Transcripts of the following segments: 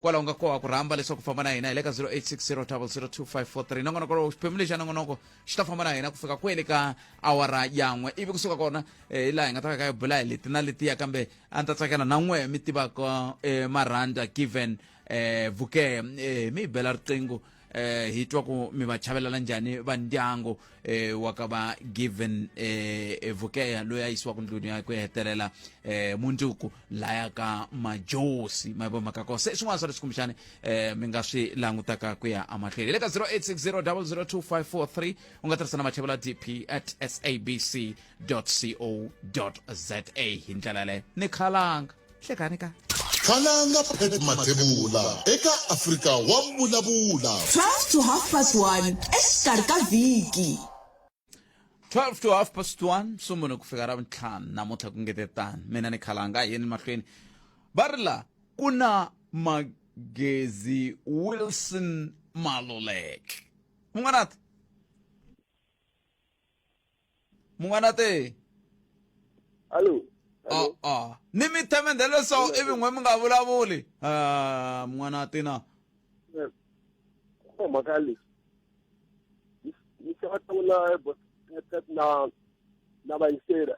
kwala unga koha ku rhamba leswaku famba na hina hi le ka 0860002543 nongonoko xiphemu lexi nongonoko xi ta famba na hina ku fika kwele ka awara yan'we ivi kusuka kona hi laha hi nga ta ka hi bula hi leti na letiya kambe a ni ta tsakela na n'we mi tivaka Marhanda Given Vhukeya mi hi bela riqingho hi twa ku mi va chavelela njhani va ndyangu wa ka va Given Vhukeya loyi a yisiwaka ndlwini ya ku hetelela mundzuku laya ka majosi ma vo makako se swin'wana swa leswi kumbexani mi nga swi langutaka ku ya amahlweni le ka 0860002543 u nga tirhisa na machevela dp@sabc.co.za hi ndlela leyo ni khalanga hlekani ka khalanga Pet Mathebula eka Afrika Wa Vulavula 12 to 1:30 exikarhi ka vhiki 12 to 1:30 sumune ku fika ravuntlhanu namuntlha ku ngetetani mina ni khalanga yini mahlweni va ri la ku na Magezi Wilson Maluleke mun'wanate Hello. ni mi themendele so ivi n'we mi nga vulavuli mun'wanati na Makali. Ni sa tula na muyingiseri.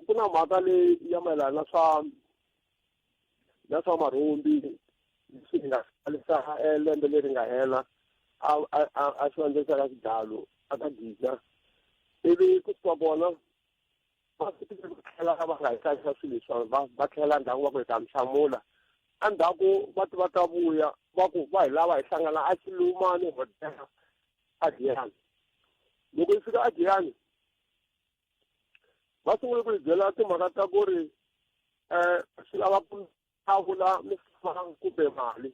Kuna makali ya melana na swa marhumbi singa alisa lembe leri nga hela a swandleka ka xidalo aka gija ivi ku swa bona va nga hi hlayisa swilo leswi va tlhela ndhawu va ku hi ta mhlamula endzhaku va ta vuya va ku va hi lava hi hlangana a Xilumani hotel Adiyani loko hi fika Adiyani va sungule ku hi byela timhaka ta ku ri swi lava ku hlawula misava kumbe mali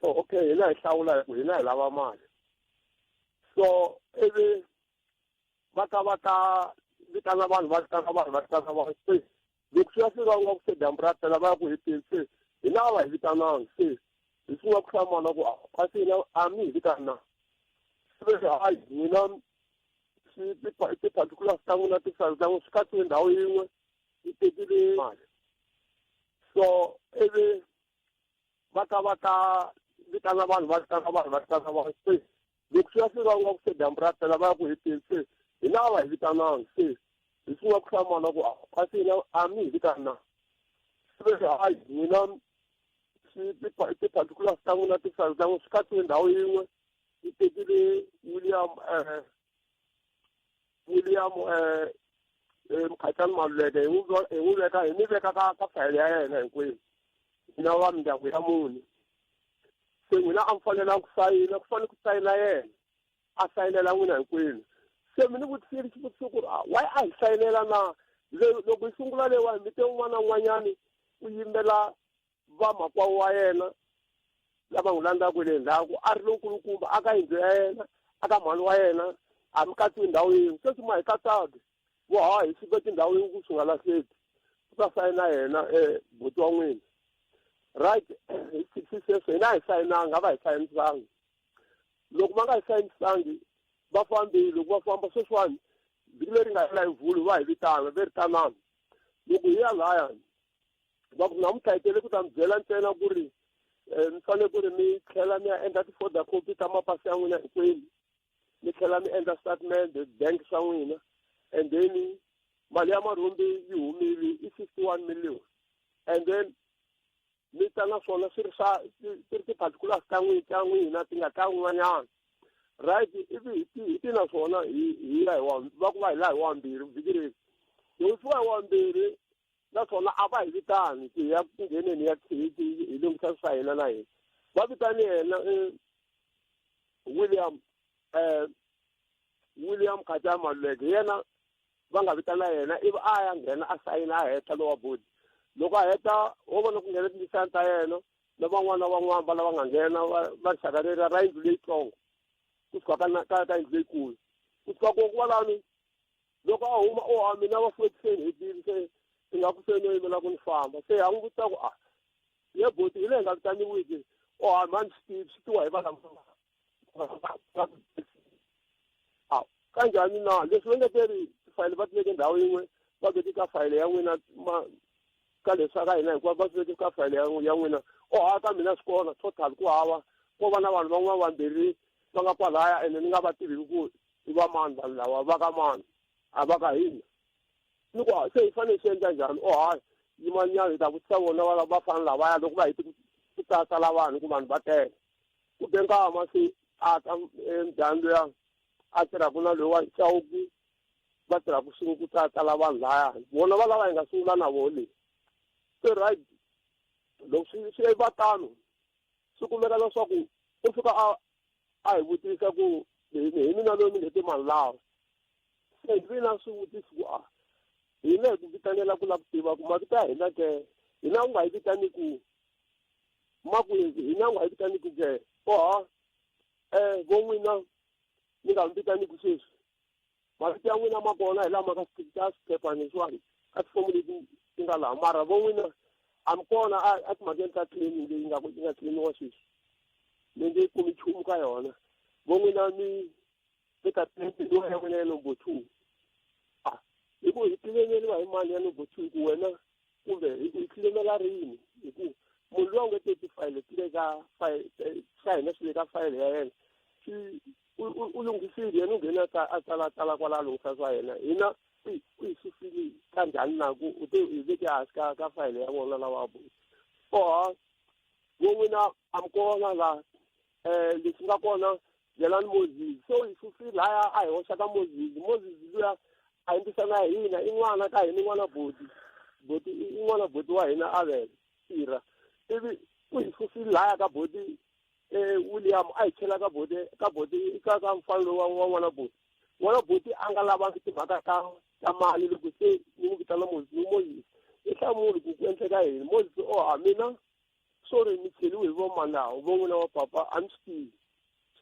so okay hina hi hlawula ku hina hi lava mali so ivi va ta vitana vanhu loko swi ya fika nga ku se dyambu ra tela va ya ku hi tirhise hi na va hi vitananga se hi sungula ku hlamana ku kasi hina a mi hi vitana hayi mina ti-particulars ta n'wina ti-sali ta n'wina swi katsiwe ndhawu yin'we yi tekile mali so ivi va ta vitana vanhu swi loko swi ya fika nga ku se dyambu ra tela va ya ku hi tirhise hi na va hi vitananga se hi sungula ku hlamana ku kasi hina a mi hi vitana hayi mina ti-particulars ta n'wina ti-sali ta n'wina swi katsiwe ndhawu yin'we yi tekile William Mkhatshani Maluleke hi ni veka ka fayili ya yena hinkwenu hina va mindyangu ya muni se n'wina a mi fanele ku sayina ku sayina yena a sayinela n'wina hinkwenu se mi ni vutisile xivutiso ku ri why a hi sayinela na loko hi sungula leyiwani mi te un'wana na un'wanyani u yimbela vamakwawu wa yena lava n'wi landzaka le ndzhaku a ri lonkulukumba aka yindlu ya yena aka mhani wa yena a mi katsiwi ndhawu yin'we sweswi ma hi katsaka voha hi fike tindhawu yin'we swi nga lahleki ku ta sayina yena buti wa n'wina right sweswo hina hi sayinanga a va hi sayinisangi loko va nga hi sayinisangi va fambile loko va famba sweswiwani vhiki leri nga hela hi Vhulu va hi vitana ve ri tanani loko hi ya lahaya va ku namuntlha hi tele ku ta mi byela ntsena ku ri mi fanele ku ri mi tlhela mi ya endla ti-photocopy ta mapasi ya n'wina hinkwenu mi tlhela mi endla statement bank swa n'wina and then mali ya marhumbi yi humile i 51 million and then mi ta na swona swi ri ti-particulars ta n'wina ti nga ta n'wanyana right ivi hi ti na swona hi ya hi va ku va hi laha hi wambirhi vhiki leri loko fiwa hi wambirhi naswona a va hi vitani hi ya ku ngheneni ya hi lunghisa swa hina na hina va vitani yena William Mkhatshani Maluleke yena va nga vitana yena ivi a ya nghena a sayina a heta lowa bodi loko a heta wo vona ku nghena tindisani ta yena na van'wana va lava nga nghena va rixaka leri ra yindlu leyitsongo kusuka ka yindlu leyikulu kusuka ko kwalani loko a huma mina va fuwetiseni hi tivi se ti nga ku se no yimela ku ni famba se a n'wi vutisa ku ye boti hi le hi nga vitaniwiki mani swi tiwa hi vana kanjhani na leswi va nge teri tifayili va ti veke ndhawu yin'we va veke ka fayili ya n'wina ka leswi ka hina hinkwavo va swi veke ka fayili ya n'wina aka mina swikona total ku hava ko va na vanhu van'wana vambirhi va nga kwalaya ene ni nga va tivi ku i va mani vanhu lava va ka mani a va ka hina ni ku se hi fanele swi endla njhani hayi yimanyana hi ta vutisa vona va fana lavaya loko va heti ku tsala vanhu ku vanhu va tele ku benkama se a ta ndhawu luya a tirhaku na loyi wa Chauku va tirhaku swin'we ku tsala vanhu laya vona va lava hi nga sungula na vona leyi se right loko swi va tano swi kumeka leswaku u fika a hi vutisa ku hi mina loyi mi leti mali lawa se hi vina swivutisi ku hina hi ku vitanela ku lava ku tiva ku mavito ya hina ke hina u nga hi vitani ku makwezi hina u nga hi vitani ku ke vo n'wina ni nga mi vitani ku sweswi mavito ya n'wina ma kona hi lama ka swiphephana leswiwani ka tifomo leti ti nga laha mara vo n'wina a mi kona a timhakeni ta cleaning leyi nga cleaniwa sweswi mi nge kumi nchumu ka yona vo n'wina mi eka mpindua ya n'wina ya number 2 hi ku hi tlilemeliwa hi mali ya number 2 ku wena kumbe hi tlilemela rini hi ku munhu loyi a nge teki fayile ti le ka swa hina swi le ka fayile ya yena u lunghisile yena u nghena a tsala kwala lunghisa swa yena hina u hi susile ka njhani na ku u te hi veke hansi ka fayile ya vona lava vo n'wina a mi kona laha leswi nga kona byelani Moses so hi susile laya a hi hoxa ka Moses luya a yimbisana hi hina i n'wana ka hina i n'wana boti wa hina a vele tirha ivi u hi susile laya ka boti William a hi chela ka boti ka mfana wa n'wana boti a nga lavangi timhaka ta mali loko se ni n'wi vitana Moses i hlamuli ku endleka yini Moses mina sorry ni cheliwe hi vo mandawu vo n'wina wa papa a ni swi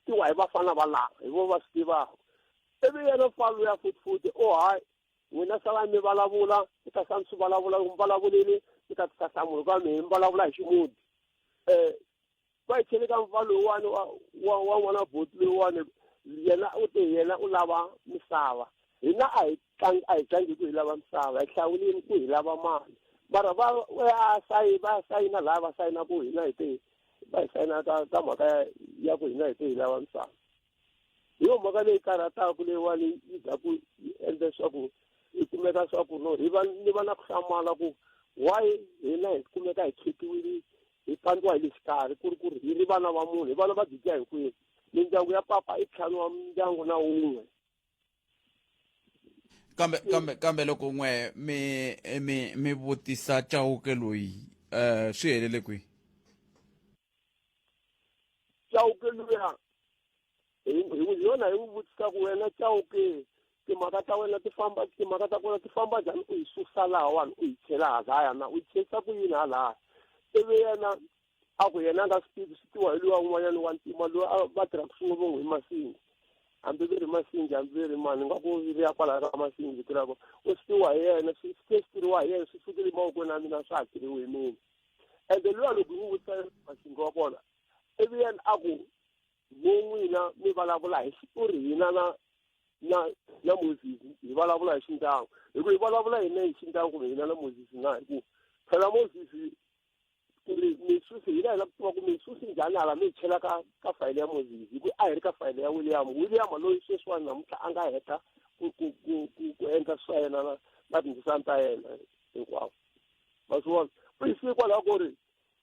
tiwa hi vafana va lava hi vo va swi tivaka ivi yena mfana luya futhi hayi n'wina sala mi vulavula i ta sa ni swi vulavula mi vulavulile i ta tisasamula kambe mi vulavula hi ximudi va hi chele ka mfana lowuwani wa n'wana boti lowuwani yena u te yena u lava misava hina a hi tlangi ku hi lava misava hi hlawulini ku hi lava mali mara va sayina laha va sayina ku hina hi te va hi sayina ka mhaka ya ku hina hi te hi lava misava hi yo mhaka leyi karhataku leyiwani yi za ku yi endla leswaku hi kumeka swa ku no ni va na ku hlamala ku why hina hi kumeka hi khetiwile hi pandziwa hi le xikarhi ku ri hi ri vana va munhu hi vana va byiya hinkwenu mindyangu ya papa i ntlhanu wa mindyangu na wun'we kambe loko n'we mi vutisa Chauke loyi swi helele kwihi Chauke luya hi yona hi n'wi vutisa ku wena Chauke timhaka ta wena timhaka ta kona ti famba njhani u hi susa lahawani u hi chela halaya na u hi chelisa ku yini halaya ivi yena a ku yena a nga swi tivi swi tiwa hi luwa un'wanyana wa ntima loyi va tirhaka swin'we vo n'wi hi masingi hambi vi ri masingi hambi vi ri mani nga ku vi ri ya kwalaho ka masingi tirhaka u swi tiwa hi yena swi tiriwa hi yena swi sukile mavokweni ya mina swa hakeriwe hi mina ende luya loko hi n'wi vutisa masingi wa kona ivi yena a ku vo n'wina mi vulavula hi xitori hina na Moses hi vulavula hi xindyangu hi ku hi vulavula hina hi xindyangu hina na Moses na hi ku phela Moses ku ri misusi hina hi lava ku tiva ku misusi njhani hala mi chela ka fayile ya Moses hi ku a hi ri ka fayile ya William loyi sweswiwani namuntlha a nga heta ku endla swa yena na tindzisana ta yena hinkwavo ma swi vona u hi kwalaho ku ri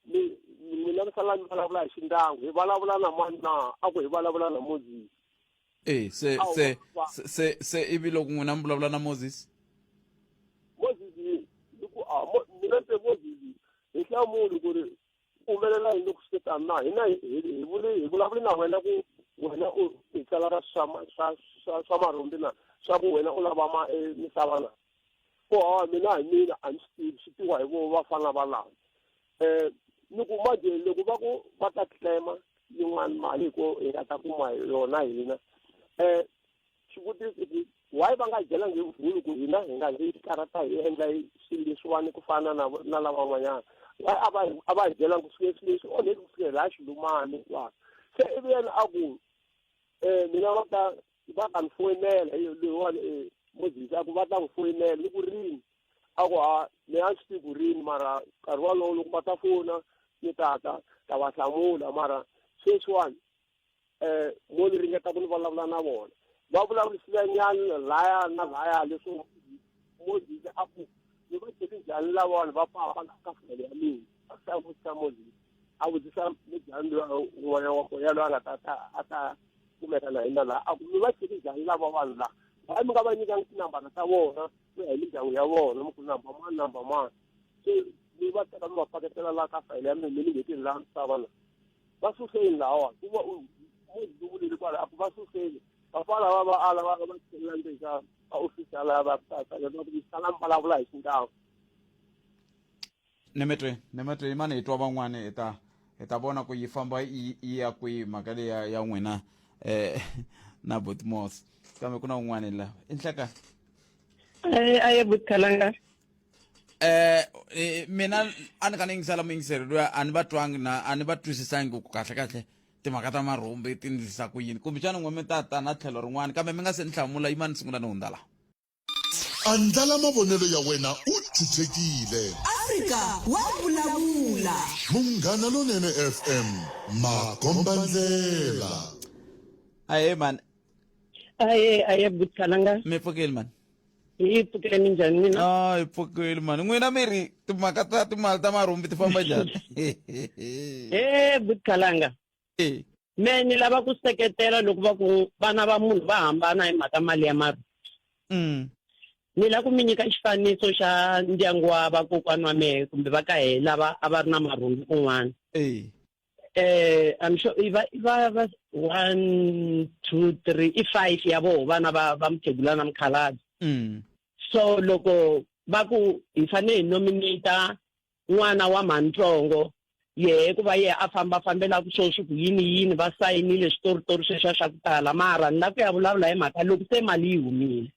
mina ni sala ni vulavula hi xindyangu hi vulavula na mani na a ku hi vulavula na Moses se ivi loko n'wina mi vulavula na Moses mina se Moses hi hlamuli ku ri humelela hi loko swi tani na hina hi vulavuli na wena ku wena u hi tsala swa marhumbi na swa ku wena u lava misava na mina hi mina a ni swi tivi swi tiwa hi vo vafana va lava ni ku manje loko va ku va ta claima yin'wana mali hi ku hi nga ta kuma yona hina xivutiso ku why va nga byela ngevulu ku hina hi nga hi karata hi endla swilo leswiwani ku fana na lava van'wanyana why a va hi byela ku swilo leswi onheli ku fikela laha xilumani hinkwako se ivi yena a ku mina va ta ni foyinela leyiwani Moses a ku va ta n'wi foyinela ni ku rini a ku ni a swi tivi ku rini mara nkarhi walowo loko va ta fona ni ta wa hlamula mara sweswiwani mo ni ringeta ku ni vulavula na vona va vulavurisile nyana laya leswo mo dize apu ni va tshiki njhani lavona va famba ka family ya mina a sa vutisa mozi a vutisa mujandi wun'wana wa kona yaloye a nga ta kumeka na hina laha a ku mi va tshiki njhani lava vanhu laha hayi mi nga va nyikanga tinambara ta vona ku ya hi mindyangu ya vona mi ku namba mani se mi va teka mi va paketela laha ka fayile ya mina mi ni ngeti laha misava na va suseni lawa ku va mozi vulile kwala a ku va suseni vafana va ala va tshelela ndzeni ka ofisi ala va sala vulavula hi xindhawu nemetwe imani hi twa van'wana hi ta vona ku yi famba yi ya kwihi mhaka leyi ya n'wina na Botmos kambe ku na un'wana la inhleka aye butkalanga mina a ni ka ni yingisela muyingiseri loyi a ni va twangi a ni va twisisangi ku kahle timhaka ta marhumbi ti ndlisa ku yini kumbe xana n'we mi ta na tlhelo rin'wana kambe mi nga se ni hlamula yima ni sungula ni hundza laha andlala mavonelo ya wena u chuchekile Afrika Wa Vulavula Munghana Lonene FM makombandlela aye man aye butkalanga mi pfukeli man hi pfukile njhani mina hi pfukeli man n'wina mi ri timhaka ta timali ta marhumbi ti famba njhani butkalanga me ni lava ku seketela loko va ku vana va munhu va hambana hi mhaka mali ya marhumbi ni la ku mi nyika xifaniso xa ndyangu wa vakokwani wa mehe kumbe va ka hehe lava a va ri na marhumbi kun'wana I'm sure va 1 2 3 i 5 ya voho vana va mukhegula na mukhalabye so loko va ku hi fanele hi nominata n'wana wa mantsongo yehe ku va yehe a fambela ku sweswi ku yini va sayinile switoritori sweswiya swa ku tala mara ni la ku ya vulavula hi mhaka loko se mali yi humile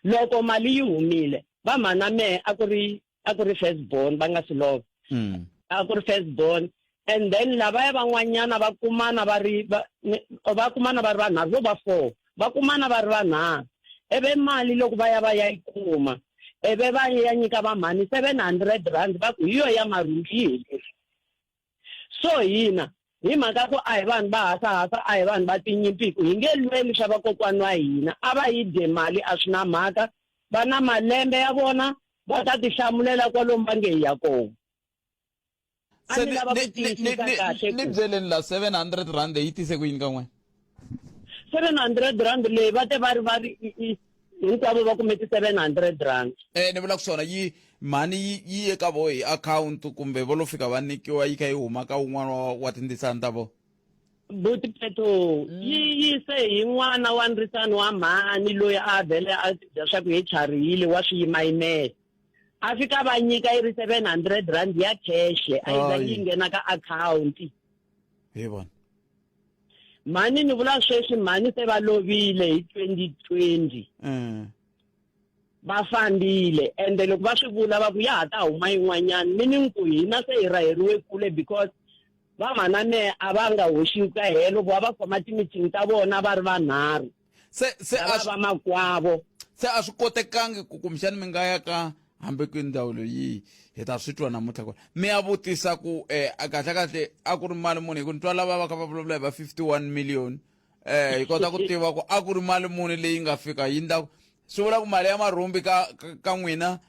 loko mali yi humile va mhana mehe a ku ri first born va nga si lova a ku ri first born and then lavaya van'wanyana va kumana va ri vanharhu vo va 4 va kumana va ri vanharhu eve mali loko va ya yi kuma eve va ya nyika va mhani 700 rand va ku hi yo ya marhumbi so hina hi mhaka ku a hi vanhu va hasahasa a hi vanhu va tinyimpiku hi nge lweli swa vakokwani wa hina a va yi dye mali a swi na mhaka va na malembe ya vona va ta ti hlamulela kwalomu va nge hi ya kona se ni byeleni la 700 rand yi tise ku yini ka n'wena 700 rand leyi va te va ri hinkwavo va kumeti 700 rand ni vula ku swona mali yi eka vo hi akhawunti kumbe vo lo fika va nikiwa yi kha yi huma ka wun'wana wa tindisani ta vo buti peto yi se hi n'wana wa nrisani wa mhani loyi a vhele a dya swa ku hi charihile wa swiyimayimele a fika va nyika yi ri 700 rand ya cash a yi za yi nghena ka akhawunti hi vona mhani ni vula sweswi mhani se va lovile hi 2020 va fambile ende loko va swi vula va ku ya ha ta huma yin'wanyana meaning ku hina se hi raheriwe kule because va mhana mehe a va nga hoxiwi ka helo vo va khoma timitini ta vona va ri vanharhu va makwavo se a swi kotekangi ku kumbexani mi nga ya ka hambi ku ndhawu leyi hi ta swi twa namuntlha kona mi ya vutisa ku kahlekahle a ku ri mali muni hi ku ni twa lava va kha va vulavula hi va 51 million hi kota ku tiva ku a ku ri mali muni leyi nga fika yi ndlaku swi vula ku mali ya marhumbi ka n'wina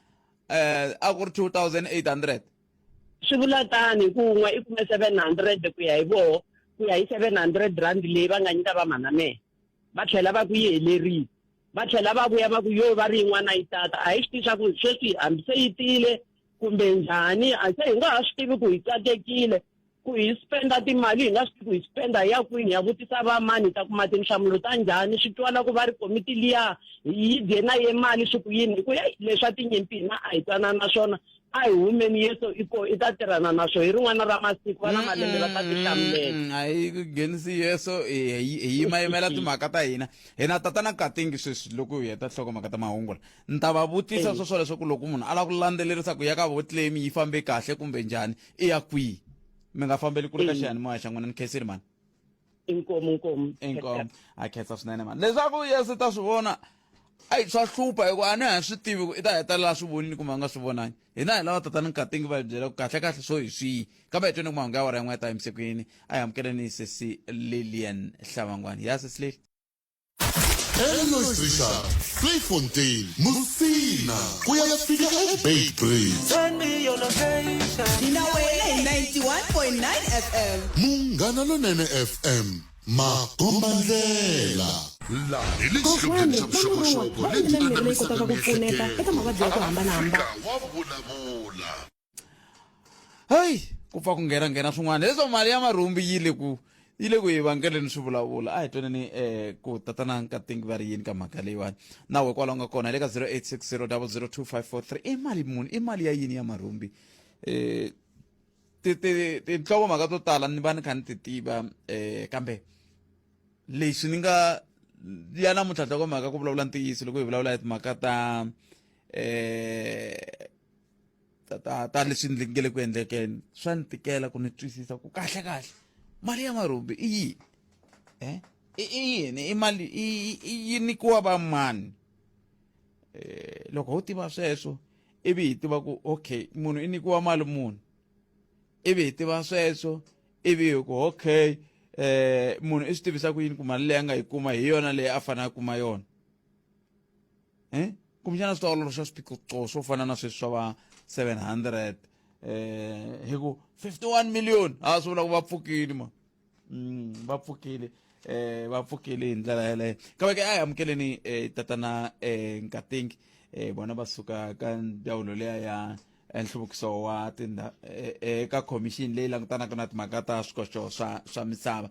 a ku ri 2800 swi vula tani ku un'we i kume 700 ku ya hi voho ku ya hi 700 rand leyi va nga nyika va mhana mehe va tlhela va ku yi helerile va tlhela va vuya va ku yo va ri yin'wana yi tata a hi swi tivi swa ku sweswi hambi se yi tile kumbe njhani a se hi nga ha swi tivi ku hi tsatekile ku hi spenda timali hi nga swi tivi ku hi spenda hi ya kwini ya vutisa va mani ta kuma tinhlamulo ta njhani swi twala ku va ri komiti liya yi dye na ye mali swi ku yini hi ku leswa tinyimpi hina a hi twanana na swona a hi humeni yeso i ta tirhana na swo hi rin'wana ra masiku va na malembe va ta ti hlamulela a hi nghenisi yeso hi yimayimela timhaka ta hina tatana Katingi sweswi loko hi heta nhlokomhaka ta mahungu ni ta va vutisa sweswo leswaku loko munhu a lava ku landzelerisa ku ya ka voclaim yi fambe kahle kumbe njhani i ya kwihi mi nga fambeli ku ri ka xiyanimoya xa n'wina ni khensile mani inkomu a khensa swinene mani leswaku yesi ta swi vona ai swa hlupha hikuva a ni ha swi tivi ku i ta hetelela swi vonini kumbe a nga swi vonangi hina hi lava tatana Katingi va byela ku kahle kahle swo hi swihi kambe hi twini ku mahungu ya wara yan'we ya ta emisekweni a hi amukeleni sesi Lilian Hlavangwani ya sesi Lili Eloise Richard, Fontaine, Musina, kuyafika eBay Bridge. Send me your location. Dinawele 91.9 FM. Munghana Lonene FM, Makombandlela. La Kokwani, vuxokoxoko lebyi kotaka ku pfuneta eka mavabyi ya ku hambanahambana. Wa vulavula. hayi ku pfa ku nghena swin'wana leswo mali ya marhumbi yi le ku evangeleni swi vulavula a hi twaneni ku tatana Katingi va ri yini ka mhaka leyiwani nawe kwalaho nga kona le ka 0860002543 i mali muni i mali ya yini ya marhumbi tinhlokomhaka to tala ni va ni kha ni ti tiva kambe leswi ni nga ya namuntlha nhlokomhaka ku vulavula ntiyiso loko hi vulavula hi timhaka ta leswi ni nge le ku endlekeni swa ni tikela ku ni twisisa ku kahle mali ya marhumbi i yini i yini i mali yi nikiwa va mani loko ho tiva sweswo ivi hi tiva ku okay munhu i nikiwa mali muni ivi hi tiva sweswo ivi hi ku okay munhu i swi tivisa ku yini ku mali leyi a nga yi kuma hi yona leyi a fanele a kuma yona kumbexana swi ta ololoxa swiphiqo swo fana na sweswi swa va 700 hi ku 51 million a swi vula ku va pfukile va pfukile hi ndlela yeleyo kambe ke a hi amukeleni tatana Katingi bona va suka ka ndzawulo leya ya nhluvukiso wa eka commission leyi langutanaka na timhaka ta swikoxo swa misava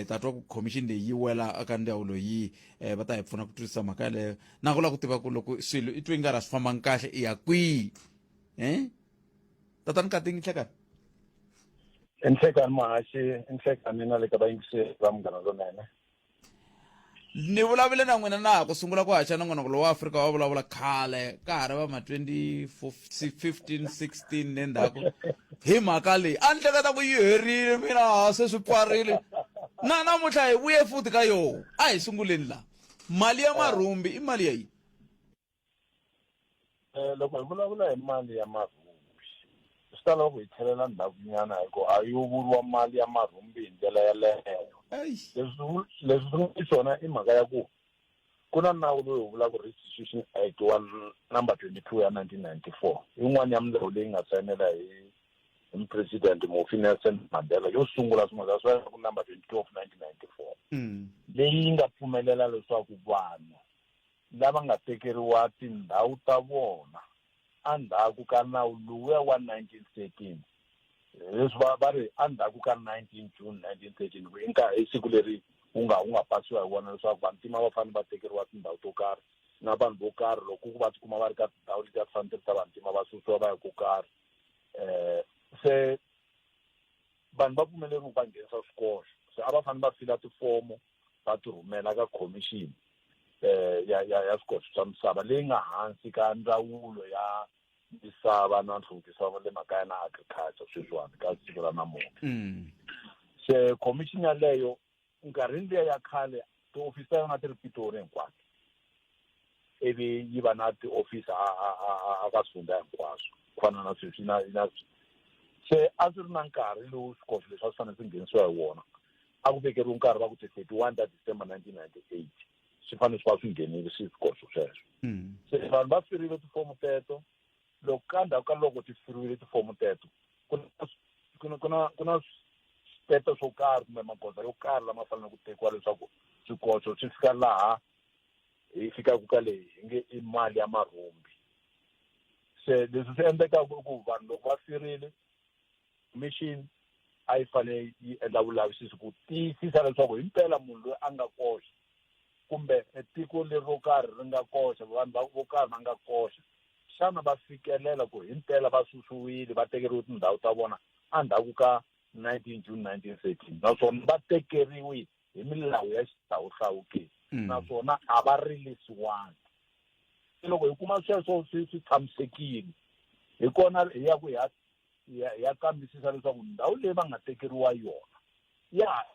ta twa ku commission leyi yi wela eka ndzawulo yi va ta hi pfuna ku twisisa mhaka yaleyo na ku lava ku tiva ku loko swilo i twi nga ra swi fambangi kahle i ya kwihi tatana Katingi hlekani Inhlekani mahashi, inhlekani na le ka vayingiseri va Munghana Lonene. ni vulavule na n'wina na ha ku sungula ku haxa nongonoko wa Afrika Wa Vulavula khale ka ha ri va ma 2015 16 nendzhaku hi mhaka leyi a ni hleketa ku yi herile mina se swi pfarile na namuntlha hi vuye futhi ka yona a hi sunguleni laha mali ya marhumbi i mali ya yini Loko hi vulavula hi mali ya marhumbi swi ta lava ku hi tlhelela ndhavunyana hikuva a yi vuriwa mali ya marhumbi hi ndlela yaleyo leswi i swona i mhaka ya ku ku na nawu loyi hi vulaka Restitution Act wa number 22 ya 1994 yin'wana ya milawu leyi nga sayinela hi President Nelson Mandela yo sungula swimhaka swa ku number 22 of 1994 leyi nga pfumelela leswaku vanhu lava nga tekeriwa tindhawu ta vona andhaku ka nawu luya wa 1913 leswi va ri andhaku ka 19 June 1913 hi siku leri u nga pasiwa hi wona leswaku vantima va fanele va tekeriwa tindhawu to karhi na vanhu vo karhi loko ku va tikuma va ri ka tindhawu leti a ti fanele ta vantima va susiwa va ya ku karhi se vanhu va pfumeleriwa va nghenisa swikoxo se a va fanele va fila tifomo va ti rhumela ka commission ya swikoxo swa misava leyi nga hansi ka ndzawulo ya misava na nhluvukiso wa le makaya na agriculture sweswiwani ka siku ra namuntlha se commission yaleyo nkarhini liya ya khale tiofisi ta yona ti ri Pitori hinkwato ivi yi va na tiofisi aka swifundza hinkwaswo ku fana na sweswi na se a swi ri na nkarhi lowu swikoxo leswi a swi fanele swi nghenisiwa hi wona a ku vekeriwe nkarhi va ku 31 ta December 1998 swi fanele swi va swi nghenile swikoxo sweswo se vanhu va firile tifomo teto loko ka ndhawu ka loko ti firiwile tifomo teto ku na switeto swo karhi kumbe magoza yo karhi lama fanele ku tekiwa leswaku swikoxo swi fika laha hi fikaku ka leyi hi nge i mali ya marhumbi se leswi swi endlekaka ku vanhu loko va firile mission a yi fanele yi endla vulavisisi ku tiyisisa leswaku hi mpela munhu loyi a nga koxa kumbe tiko leri ro karhi ri nga koxa vanhu vo karhi va nga koxa xana va fikelela ku hi mpela va susiwile va tekeriwe tindhawu ta vona andhaku ka 19 June 1913 naswona va tekeriwe hi milawu ya xihlawuhlawu ke naswona a va rilisiwangi loko hi kuma sweswo swi tshamisekile hi kona hi ya ku ya kambisisa leswaku ndhawu leyi va nga tekeriwa yona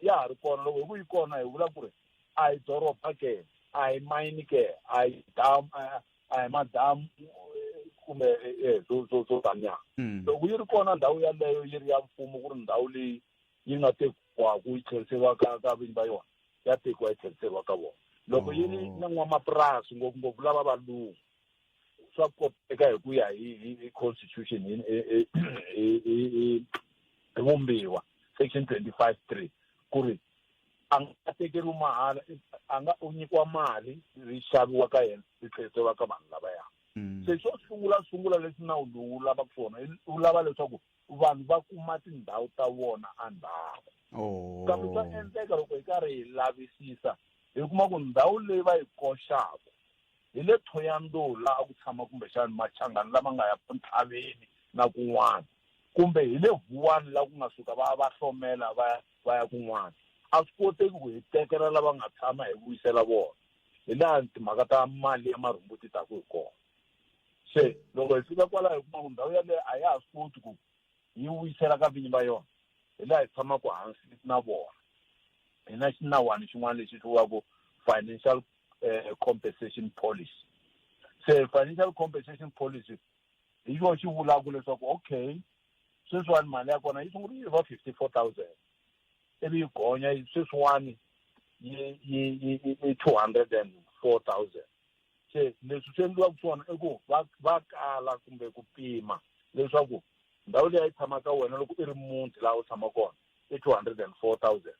ya ha ri kona loko hi ku yi kona hi vula ku ri a hi doroba ke a hi mayini ke a hi madamu kumbe zo taniya loko yi ri kona ndhawu yaleyo yi ri ya mfumo ku ri ndhawu leyi yi nga tekiwaku yi tlheriseriwa ka vinyi va yona ya tekiwa yi tlheriseriwa ka vona loko yi ri na n'wamapurasi ngopfungopfu lava valungu swa koteka hi ku ya hi constitution hi vumbiwa section 25(3) ku ri a nga tekeriwi mahala a nga u nyikiwa mali ri xaviwa ka yena ri tlheriseriwa ka vanhu lavaya se xo sungula leswi nawu lowu wu lavaka swona wu lava leswaku vanhu va kuma tindhawu ta vona andhawu kambe swa endleka loko hi karhi hi lavisisa hi kuma ku ndhawu leyi va yi koxaka hi le Thohoyandou laha ku tshama kumbexani Machangani lama nga ya Nthaveni na kun'wana kumbe hi le Vuwani laha ku nga suka va hlomela va ya kun'wana a swi koteki ku hi tekela lava nga tshama hi vuyisela vona hi laha timhaka ta mali ya marhumbu ti taku hi kona se loko hi fika kwalaho hi kuma ku ndhawu yaleyo a ya ha swi koti ku hi vuyisela ka vinyi va yona hi laha hi tshamaka hansi na vona hi na xinawana xin'wana lexi tiviwaku financial compensation policy se financial compensation policy hi xona xi vulaka leswaku okay sweswiwani mali ya kona yi sungula yi va 54,000 ivi yi gonya sweswiwani yi 204,000 se leswi swi endliwaka swona i ku va kala kumbe ku pima leswaku ndhawu leyi yi tshamaka wena loko i ri muti laha u tshama kona i 204,000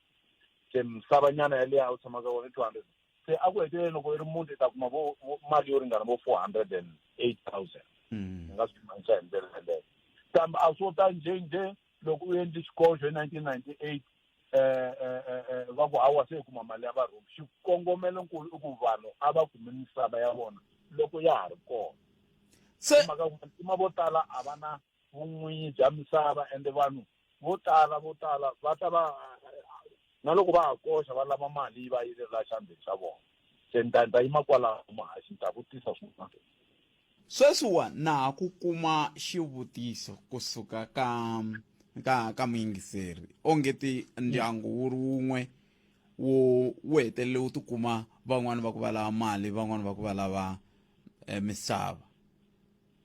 se misavanyana yaleya u tshamaka kona i 200 se a ku heteleli loko i ri muti i ta kuma mali yo ringana vo 408,000 ni nga swi pimanisa hi ndlela yaleyo kambe a swo ta njhe loko u endli xikoxo hi 1998 va ku hawa se hi kuma mali ya varhumbi xikongomelo i ku vanhu a va kumi misava ya vona loko ya ha ri kona se maka vantima vo tala a va na vun'winyi bya misava ende vanhu vo tala va ta va na loko va ha koxa va lava mali yi va yi ri la xandleni xa vona se nta yima kwalaho mahaxi ni ta vutisa swin'wana sweswiwa na ha ku kuma xivutiso kusuka ka muyingiseri ongeti ndyangu wu ri wun'we wu hetelele wu tikuma van'wani va ku va lava mali van'wani va ku va lava misava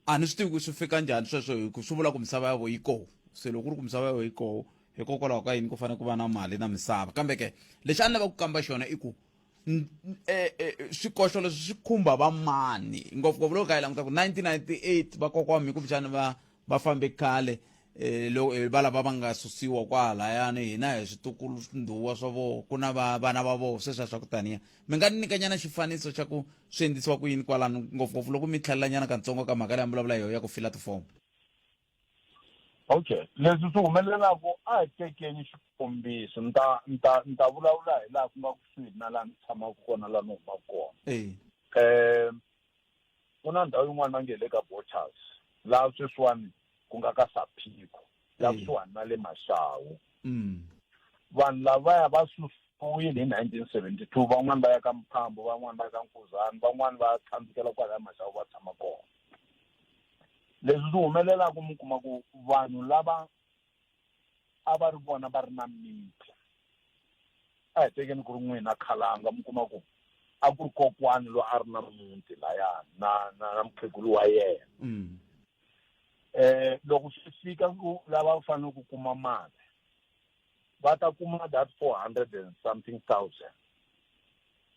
a ni swi tivi ku swi fika njhani sweswo hi ku swi vula ku misava ya vo yi koho se loko ku ri ku misava ya vo yi koho hikokwalaho ka yini ku fanele ku va na mali na misava kambe ke lexi a ni lava ku kamba xona i ku swikoxo leswi swi khumba va mani ngopfungopfu loko ka hi languta ku 1998 vakokwa mi kumbexani va fambe khale va lava va nga susiwa kwahalayani hina hi switukulu swinduwa swa vo ku na vana va vo sweswiya swa ku taniya mi nga nyikanyana xifaniso xa ku swi endlisiwa ku yini kwalano ngopfungopfu loko mi tlhelelanyana katsongo ka mhaka leyi vulavula hi yona ya ku fila tifomo okay leswi swi humelelaku a hi tekeni xikombiso ni ta vulavula hi laha ku nga kusuhi na laha ni tshamaka kona laha ni humaka kona ku na ndhawu yin'wana va nge le ka Bochas laha sweswiwani ku nga ka Saphiko la kusuhani na le Mashawu vanhu lavaya va susiwile hi 1972 van'wani va ya ka Mphambo van'wani va ya ka Nkuzani van'wani va tsandzekela kwalaya Mashawu va tshama kona leswi swi humelelaku mi kuma ku vanhu lava a va ri vona va ri na miti a hi tekeni ku ri n'wina Khalanga mi kuma ku a ku ri kokwani loyi a ri na muti layani na mukhegulu wa yena loko swi fika ku lava va fanele ku kuma mali va ta kuma that 400 and something thousand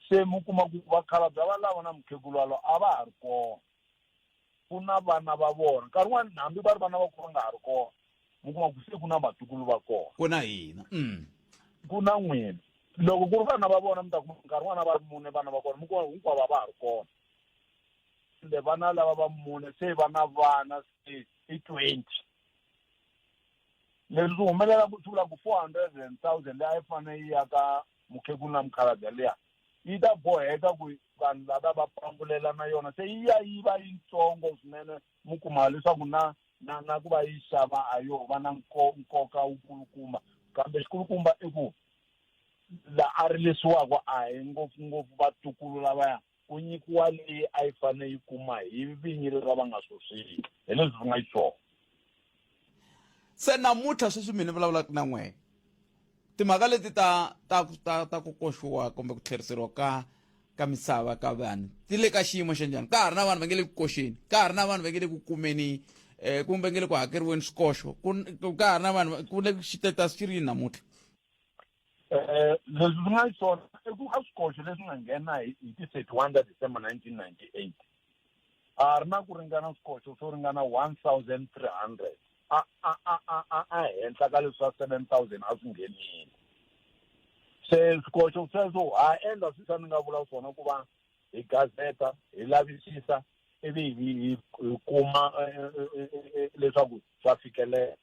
se mi kuma ku vakhalabya va lava na mukhegulu walowo a va ha ri kona ku na vana va vona nkarhi wun'wani hambi va ri vana va kona nga ha ri kona mi kuma ku se ku na vatukulu va kona ku na hina ku na n'wina loko ku ri vana va vona mi ta kuma nkarhi wun'wana va ri mune vana va kona mi kuma hinkwavo va ha ri kona ende vana lava va mune se va na vana se i 20 leswi swi humelela ku swi vula ku 400,000 leyi a yi fanele yi ya ka mukhegulu na mukhalabya liya yi ta boheka ku vanhu lava va pambulela na yona se yi ya yi va yitsongo swinene mi kuma leswaku na ku va yi xava a yo va na nkoka wu kulukumba kambe xikulukumba i ku la a rilisiwaka a hi ngopfungopfu vatukulu lavaya ku nyikiwa leyi a yi fanele yi kuma hi vinyi lava va nga sosiwi hi leswi swi nga yi swona se namuntlha sweswi mina vulavulaka na n'wena timhaka leti ta ku koxiwa kumbe ku tlheriseriwa ka misava ka vanhu ti le ka xiyimo xa njhani ka ha ri na vanhu va nge le ku koxeni ka ha ri na vanhu va nge le ku kumeni kumbe nge le ku hakeriweni swikoxo ka ha ri na vanhu ku le xitetasi xi ri yini namuntlha leswi swi nga swona i ku a swikoxo leswi nga nghena hi ti 31 ta December 1998 a ri na ku ringana swikoxo swo ringana 1300 a henhla ka leswi swa 7000 a swi nghenile se swikoxo sweswo ha endla swisa ni nga vula swona ku va hi gazeta hi lavisisa ivi hi kuma leswaku swa fikelela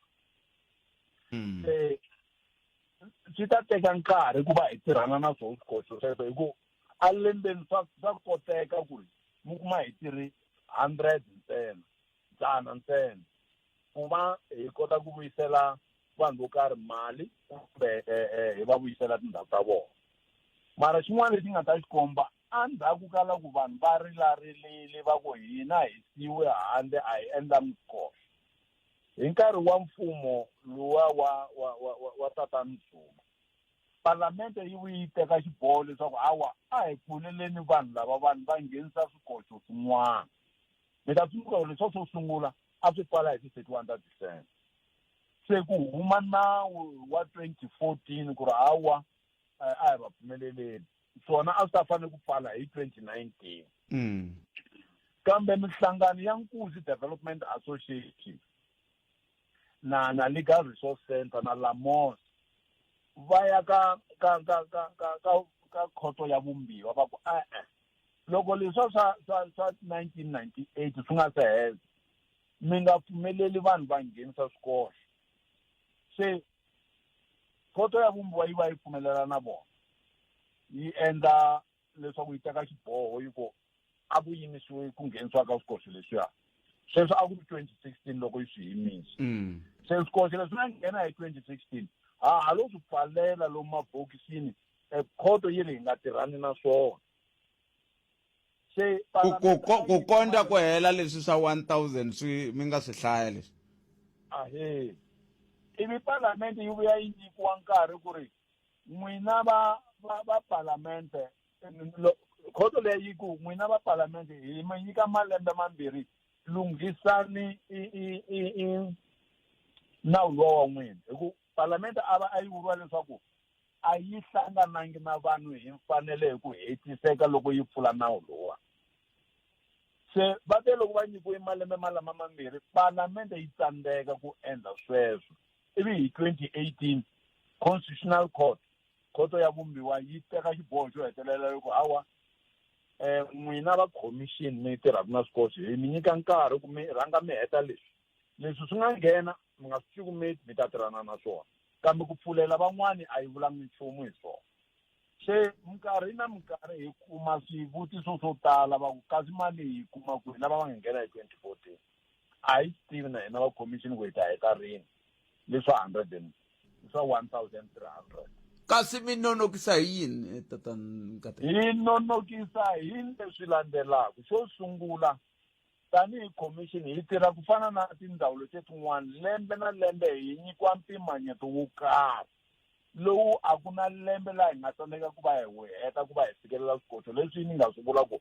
swi ta teka nkarhi ku va hi tirhana na swona swikoxo sweswo hi ku a lembeni swa koteka ku ri mi kuma hi tirhi 100 ntsena dzana ntsena ku va hi kota ku vuyisela vanhu vo karhi mali kumbe hi va vuyisela tindhawu ta vona mara xin'wana lexi nga ta xi komba endzhaku ka loko vanhu va rilarile va ku hina hi siyiwe handle a hi endlangi swikoxo hi nkarhi wa mfumo luwa wa tatani Zuma palamende yi vuyi yi teka xiboho leswaku hawa a hi pfuleleni vanhu lava vanhu va nghenisa swikoxo swin'wana mi ta tsundzuka leswi swo sungula a swi pfala hi ti 31 ta December se ku huma nawu wa 2014 ku ri hawa a hi va pfumeleleni swona a swi ta fanele ku pfala hi 2019 kambe mihlangano ya Nkuzi Development Association na Legal Resource Center na Lamos va ya ka khoto ya vumbiwa va ku loko leswa swa 1998 swi nga se hela mi nga pfumeleli vanhu va nghenisa swikoxo se khoto ya vumbiwa yi va yi pfumelela na vona yi endla leswaku yi teka xiboho yi ku a ku yimisiwe ku nghenisiwa ka swikoxo leswiya sweswo a ku ri 2016 loko yi swi yimisa se swikoxo leswi nga nghena hi 2016 lo swi pfalela lomu mabokisini khoto yi ri hi nga tirhani na swona se ku kondza ku hela leswi swa 1000 swi mi nga swi hlaya leswi ivi palamende yi vuya yi nyikiwa nkarhi ku ri n'wina va palamente khoto leyi yi ku n'wina va palamente hi mi nyika malembe mambirhi lunghisani nawu lowa wa n'wina hi ku palamende a yi vuriwa leswaku a yi hlanganangi na vanhu hi mfanelo hi ku hetiseka loko yi pfula nawu lowa se va te loko va nyikiwe malembe malama mambirhi palamende yi tsandzeka ku endla sweswo ivi hi 2018 constitutional court khoto ya vumbiwa yi teka xiboho xo hetelela loko hawa n'wina va commission mi tirhaka na swikoxo hi mi nyika nkarhi ku mi rhanga mi heta leswi swi nga nghena mi nga swi cukumeti mi ta tirhana na swona kambe ku pfulela van'wani a yi vulangi nchumu hi swona se minkarhi na minkarhi hi kuma swivutiso swo tala va ku kasi mali hi kuma ku hina va nga nghena hi 2014 a hi swi tivi na hina va commission ku hi ta heta rini leswa 1300 kasi mi nonokisa hi yini tatani Katingi? Hi nonokisa hi leswi landzelaka xo sungula tanihi commission hi tirha ku fana na tindhawu letin'wana lembe na lembe hi nyikiwa mpimanyeto wo karhi lowu a ku na lembe laha hi nga tsandzeka ku va hi heta ku va hi fikelela swikoxo leswi ni nga swi vula ku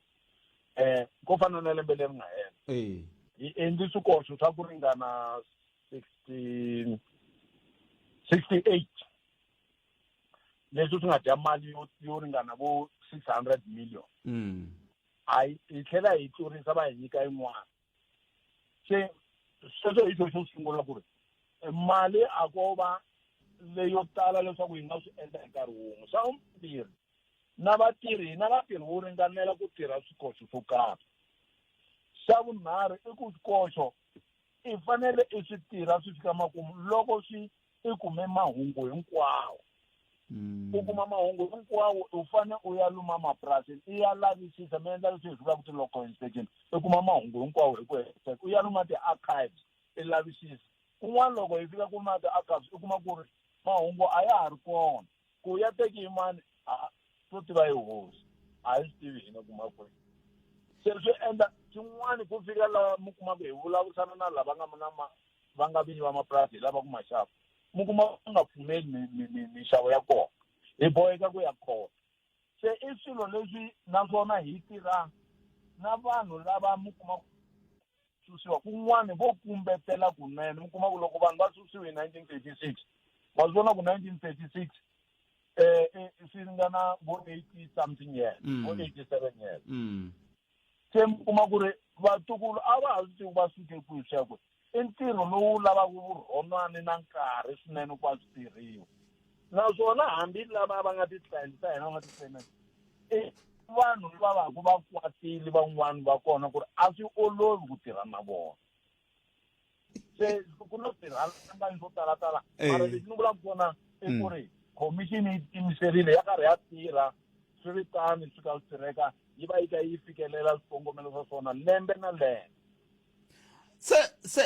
ko fana na lembe leri nga hela hi endli swikoxo swa ku ringana 68 leswi swi nga dya mali yo ringana vo 600 million hi tlhela hi tlurisa va hi nyika yin'wana se sweswo hi xo sungula ku ri mali a ko va leyo tala leswaku hi nga swi endla hi nkarhi wun'we xa vumbirhi na vatirhi wo ringanela ku tirha swikoxo swo karhi xa vunharhu i ku swikoxo i fanele i swi tirha swi fika makumu loko i kume mahungu hinkwawo u kuma mahungu hinkwawo u fanele u ya luma mapurasini i ya lavisisa mi endla leswi hi swi vulaku ti-local inspection i kuma mahungu hinkwawo hi ku hetiseka u ya luma ti-archives i lavisisa kun'wana loko hi fika ku na ti-archives i kuma ku ri mahungu a ya ha ri kona ku ya teki hi mani swo tiva hi hosi a hi swi tivi hina kuma kwini se swi endla swin'wana ku fika laha mi kumaka hi vulavurisana na lava va nga vinyi va mapurasi hi lava ku ma xava mi kuma va nga pfumeli mixavo ya kona hi boheka ku ya kona se i swilo leswi naswona hi tirha na vanhu lava mi kuma susiwa kun'wana vo kumbetela kunene mi kuma ku loko vanhu va susiwe hi 1936 va swi vona ku 1936 swi ringana vo 80 something years vo 87 years se mi kuma ku ri vatukulu a va ha swi tivi va suke kwihi swakwe i ntirho lowu lavaka vurhonwana na nkarhi swinene ku va swi tirhiwa naswona hambi lava va nga tihlayisa hina va nga tihlayisa vanhu lava va va kwatile van'wani va kona ku ri a swi olovi ku tirha na vona se ku no tirhana swo talatala mara lexi ni vulaka kona i ku ri commission yi timiserile ya karhi ya tirha swi ri tani swi ka swi tirheka yi va yi ka yi fikelela swikongomelo swa swona lembe na lembe se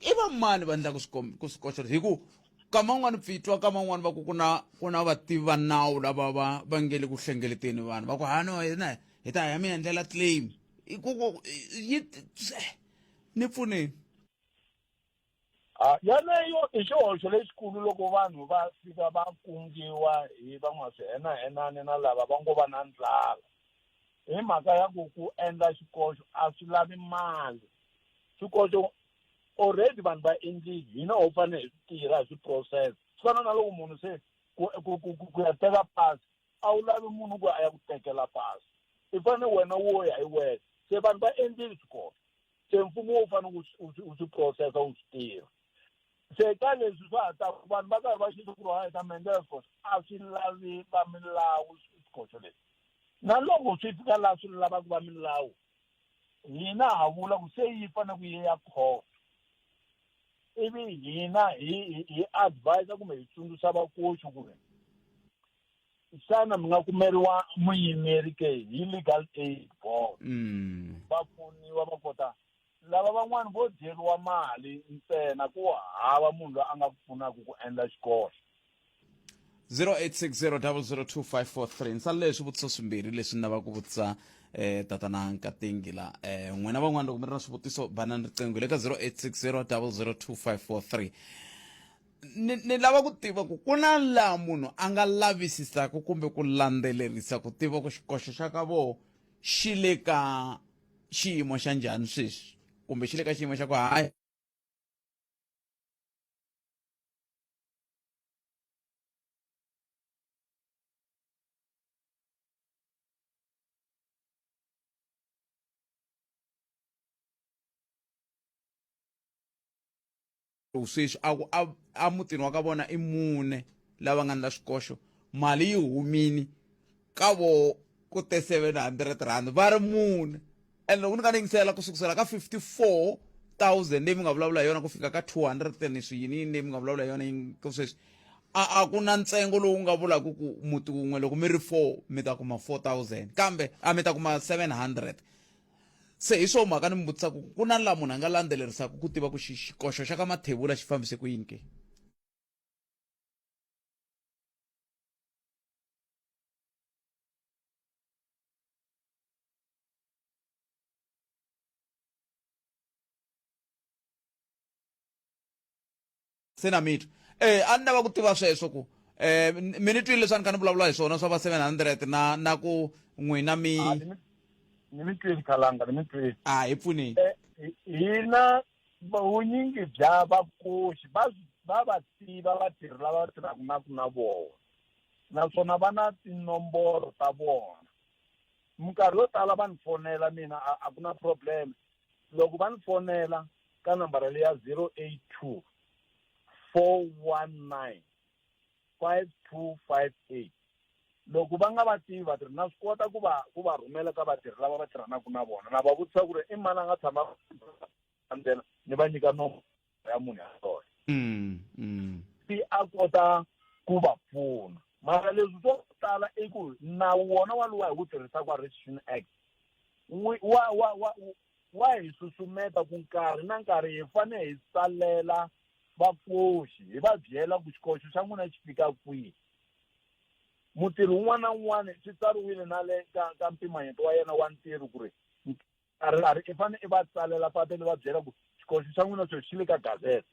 i va mani va endlaka swikoxo hi ku kama un'wana pfitwa kama un'wana va ku ku na vativi va nawu lava va nge le ku hlengeleteni vanhu va ku hano hina hi ta ya mi endlela claim ni pfuneni yaleyo i xihoxo lexikulu loko vanhu va fika va kungiwa hi van'waswihenahenani na lava va ngo va na ndlala hi mhaka ya ku endla xikoxo a swi lavi mali swikoxo already vanhu va endlile hina ho fanele hi swi tirha hi swi process swi fana na loko munhu se ku ya teka pasi a wu lavi munhu ku a ya ku tekela pasi i fanele wena wo ya hi wena se vanhu va endlile swikoxo se mfumo wu fanele u swi processa wu swi tirha se ka leswi swa ha ta vanhu va karhi va xisa ku ri hayi ta mendlela swikoxo a swi lavi va milawu swikoxo leswi na loko swi fika laha swi lavaka va milawu hina ha vula ku se yi fanele ku yi ya court ivi hina hi advise kumbe hi tsundzuxa vakoxi ku ri xana mi nga kumeriwa muyimeri ke hi legal aid board va pfuniwa va kota lava van'wani vo dyeriwa mali ntsena ku hava munhu loyi a nga ku pfunaka ku endla xikoxo 0860002543 nsalele swivutiso swimbirhi leswi ni lavaka ku vutisa tatana Katingi la n'wina van'wana loko mi ri na swivutiso banani riqingho le ka 0860002543 ni lava ku tiva ku na laha munhu a nga lavisisaka kumbe ku landzelerisa ku tiva ku xikoxo xa ka vo xi le ka xiyimo xa njhani sweswi kumbe xi le ka xiyimo xa ku hayi sweswi a mutini wa ka vona i mune lava nga na swikoxo mali yi humini ka vo ku te 700 rand va ri mune and loko ni nga ni yingisela ku sukusela ka 54,000 leyi mi nga vulavula hi yona ku fika ka 200 ni swiyini leyi mi nga vulavula hi yona ku sweswi a ku na ntsengo lowu nga vulaka ku muti wun'we loko mi ri 4 mi ta kuma 4,000 kambe mi ta kuma 700 se hi swo mhaka ni mi vutisaka ku na laha munhu a nga landzelerisaka ku tiva ku xikoxo xa ka mathebula xi fambise ku yini ke se na mitwa a ni lava ku tiva sweswo ku mi ni twile leswi a ni kha ni vulavula hi swona swa va 700 na ku n'wina mi ni mi twini khalanga ni mi twini hi pfuneni hina vunyingi bya vakoxi va va tiva vatirhi lava va tirhaka na vona naswona va na tinomboro ta vona minkarhi yo tala va ni fonela mina a ku na problem loko va ni fonela ka nambara leyi ya 082 419 5258 loko va nga va tivi vatirhi na swi kota ku va rhumela ka vatirhi lava va tirhanaka na vona na va vutisa ku ri i mani a nga tshama ntsena ni va nyika nomboro ya munhu ya kona si a kota ku va pfuna mara leswi swo tala i ku nawu wona wa luwa hi wu tirhisaka wa Registration Act wa hi susumeta ku nkarhi na nkarhi hi fanele hi tsalela vakoxi hi va byela ku xikoxo xa n'wina xi fika kwihi mutirhi wun'wana na wun'wana swi tsariwile na le ka mpimanyeto wa yena wa ntirho ku ri i fanele i va tsalela papila va byela ku xikoxo xa n'wina sweswi xi le ka gazette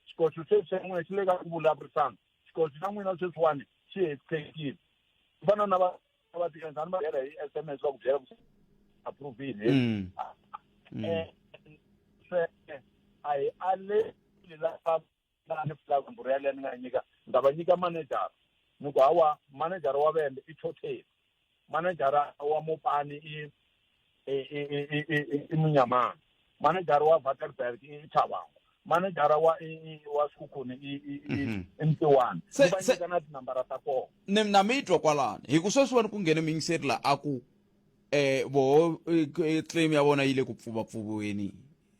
xikoxo sweswi xa n'wina xi le ka ku vulavurisana xikoxo xa n'wina sweswiwani xi hetekile fana na va tikhansani va byela hi SMS va ku byela ku approve se ai ale la ni flag mburele ni nga nyika ndaba nyika manager ni ku hawa manager wa vende I total manager wa Mopani I Munyamana manager wa Waterberg I Thabang manager wa Sukuni I Mtiwana ba nyika na tinambara ta kona na mitwa kwalana hi ku sweswi wani ku nghene muyingiseri la aku vo claim ya vona yile ku pfuvapfuviweni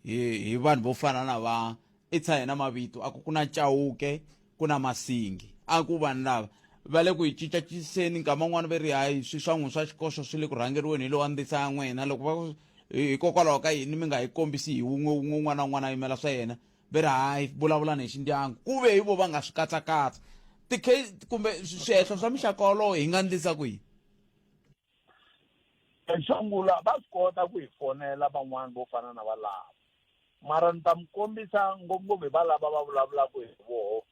hi vanhu vo fana na va Itsayena mavito aku kuna Chauke kuna Masingi aku vanhu lava va le ku hi cincaciseni nkama n'wana ve ri hayi swi swa n'wi swa xikoxo swi le ku rhangeriweni hi lo wa ndisa ya n'wina loko va hikokwalaho ka yini mi nga hi kombisi hi wun'we n'wana na n'wana yimela swa yena ve ri hayi vulavulani hi xindyangu ku ve hi vo va nga swi katsakatsa ti-case kumbe swihehlo swa mixaka wolowo hi nga ndlisa ku yini sungula va swi kota ku hi fonela van'wana vo fana na valava mara ni ta mi kombisa ngopfungopfu hi valava va vulavulaka hi voho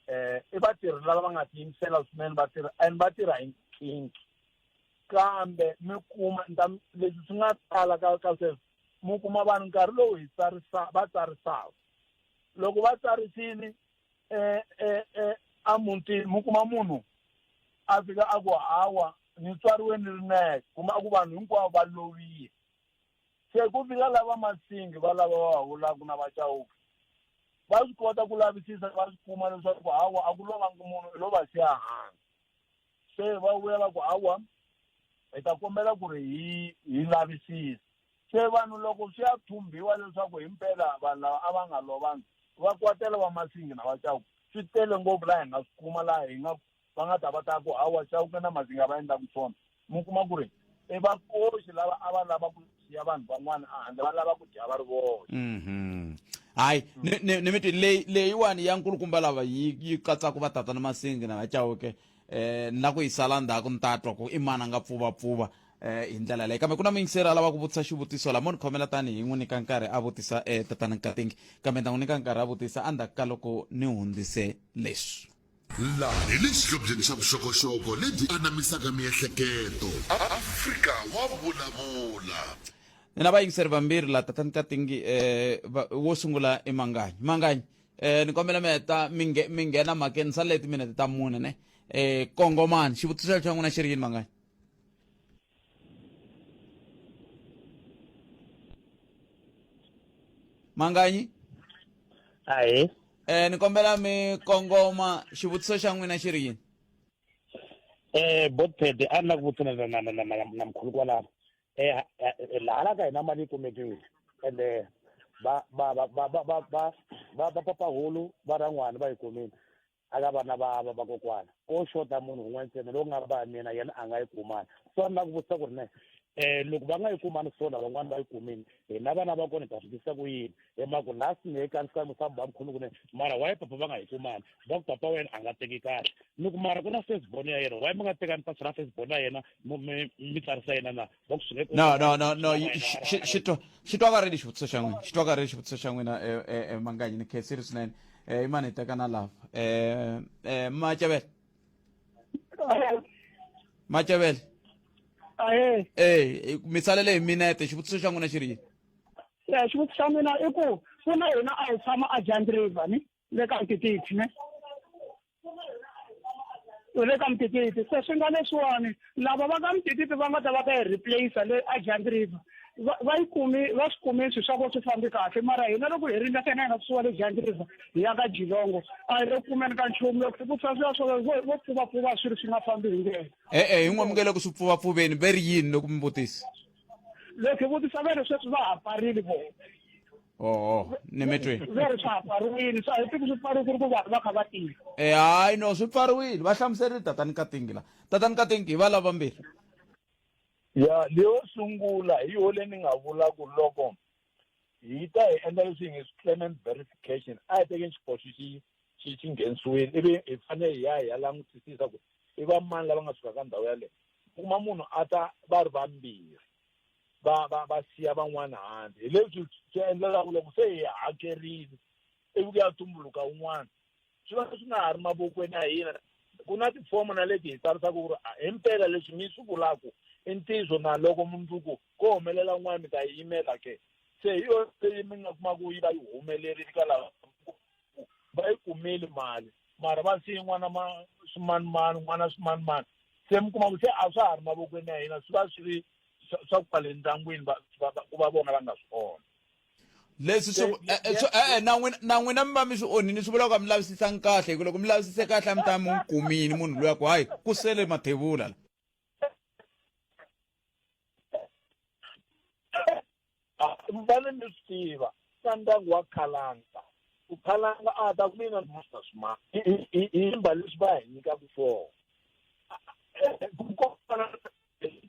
I vatirhi lava va nga tiyimisela swinene vatirhi and va tirha hi nkhinkhi kambe mi kuma leswi swi nga tala ka sweswo mi kuma vanhu nkarhi lowu hi va tsarisaka loko va tsarisile a mutini mi kuma munhu a fika a ku hawa ni tswariwe ni ri nexe kuma a ku vanhu hinkwavo va lovile se ku fika lava Masingi va lava va vulaka na vachauki va swi kota ku lavisisa va swi kuma leswaku hawa a ku lovangi munhu I lo va siya hansi se va vuya va ku hawa hi ta kombela ku ri hi lavisisa se vanhu loko swi ya thumbiwa leswaku himpela vanhu lava a va nga lovangi va kwatela va Masingi na vachauki swi tele ngopfu laha hi nga swi kuma laha hi nga va nga ta va ta ku hawa Chauke na Masingi va endla ku swona mi kuma ku ri I vakoxi lava a va lava ku siya vanhu van'wana a handle va lava ku dya va ri voxe hayi ni mi twi leyiwani ya nkulukumba lava yi katsaka va tatana Masingi na Chauke na ku yi sala ndzhaku ni ta twa ku I mani a nga pfuvapfuva hi ndlela leyi kambe ku na muyingiseri a lava ku vutisa xivutiso lama ni khomela tani hi n'wi nyika nkarhi a vutisa tatana Katingi kambe ta n'wi nyika nkarhi a vutisa endzhaku ka loko ni hundzise leswi laha hi le xihlobyeni xa vuxokoxoko lebyi anamisaka miehleketo Afrika wa vulavula ni na vayingiseri vambirhi la tatana Katingi wo sungula I Manganyi ni kombela mi heta mi nghena makeni sa leti minete ta mune ne kongomani xivutiso xa n'wina xi ri yini Manganyi Manganyi Ahe ni kombela mi kongoma xivutiso xa n'wina xi ri yini Botpede a ni la ku vutisana na mkhulu kwalano laha ka hina mali yi kumekiwile ende va papahulu va ran'wana va yi kumile aka vana va kokwana ko xota munhu un'wana ntsena loku nga va mina yena a nga yi kumani so a ni la ku vutisa ku ri ne loko va nga yi kumani so na van'wana va yi kumile hina vana va kona hi ta swi tisa ku yini hi maka last ni hi kanisaka musamu va mkhulu ku ne mara why papa va nga yi kumani va ku papa wena a nga teki kahle ni ku mara ku na firstborn ya yena why mi nga tekani pasi ra firstborn ya yena mi tsarisa yena na va ku swi no xi twa ka ri xivutiso xa n'wina xi twa ka ri xivutiso xa n'wina Manganyi ni khensiri swinene I mani hi teka na lava Macavele mi salele hi minete xivutiso xa n'wina xi ri yini xivutiso xa mina I ku na hina a hi tshama a Giant River ni le ka Mtititi ne le ka Mtititi se swi nga leswiwani lava va ka Mtititi va nga ta va ka hi replace le a Giant River va swi kumi swi swa vo swi fambi kahle mara hina loko hi ringetena hi nga kusuwa le Giant River hi ya ka Jilongo a hi le kumeni ka nchumu loko ku swa swo vo pfuvapfuva swi nga fambi hi ndlela hi n'wamukele ku swi pfuvapfuveni ve ri yini loko mi vutisa leswi vutisa vele sweswi va ha parile vo ni mi twi veri swa ha pariwile swa hi tiku swi pariwi ku ri ku vanhu va kha va tirha hayi no swi pfariwile va hlamuserile tatana Katingi la tatana Katingi hi va lava vambirhi ya leyo sungula hi yo leyi ni nga vula ku loko hi ta hi endla leswi hi nge claimant verification a hi tekeni xiboxo xi nghenisiwile ivi hi fanele hi ya langutisisa ku I va mani lava nga suka ka ndhawu yaleyo kuma munhu a ta va ri vambirhi va siya van'wana handle hi leswi swi endlelaku loko se hi hakerile ivi ku ya tumbuluka un'wana swi va swi nga ha ri mavokweni ya hina ku na tifomo na leti hi tsarisaka ku ri himpela leswi mi swi vulaka i ntizo na loko munhu ko humelela n'wana mi ta yi yimela ke se hi yona leyi mi nga kuma ku yi va yi humelerile ka lava va yi kumeli mali mara va siye n'wana swimanimani n'wana swimanimani se mi kuma ku se a swa ha ri mavokweni ya hina swi va swi ri swa kwale ndyangwini ku va vona va nga swi ona leswi na n'wina mi va mi swi onhini swi vula ku a mi lavisisanga kahle hi ku loko mi lavisise kahle a mi ta mi n'wi kumini munhu loyi ku hayi ku sele mathevula mi fane mi swi tiva ka ndyangu wa khalanga ku khalanga a ta ku mina ni musta smart hi mbali leswi va hi nyikaka swona ku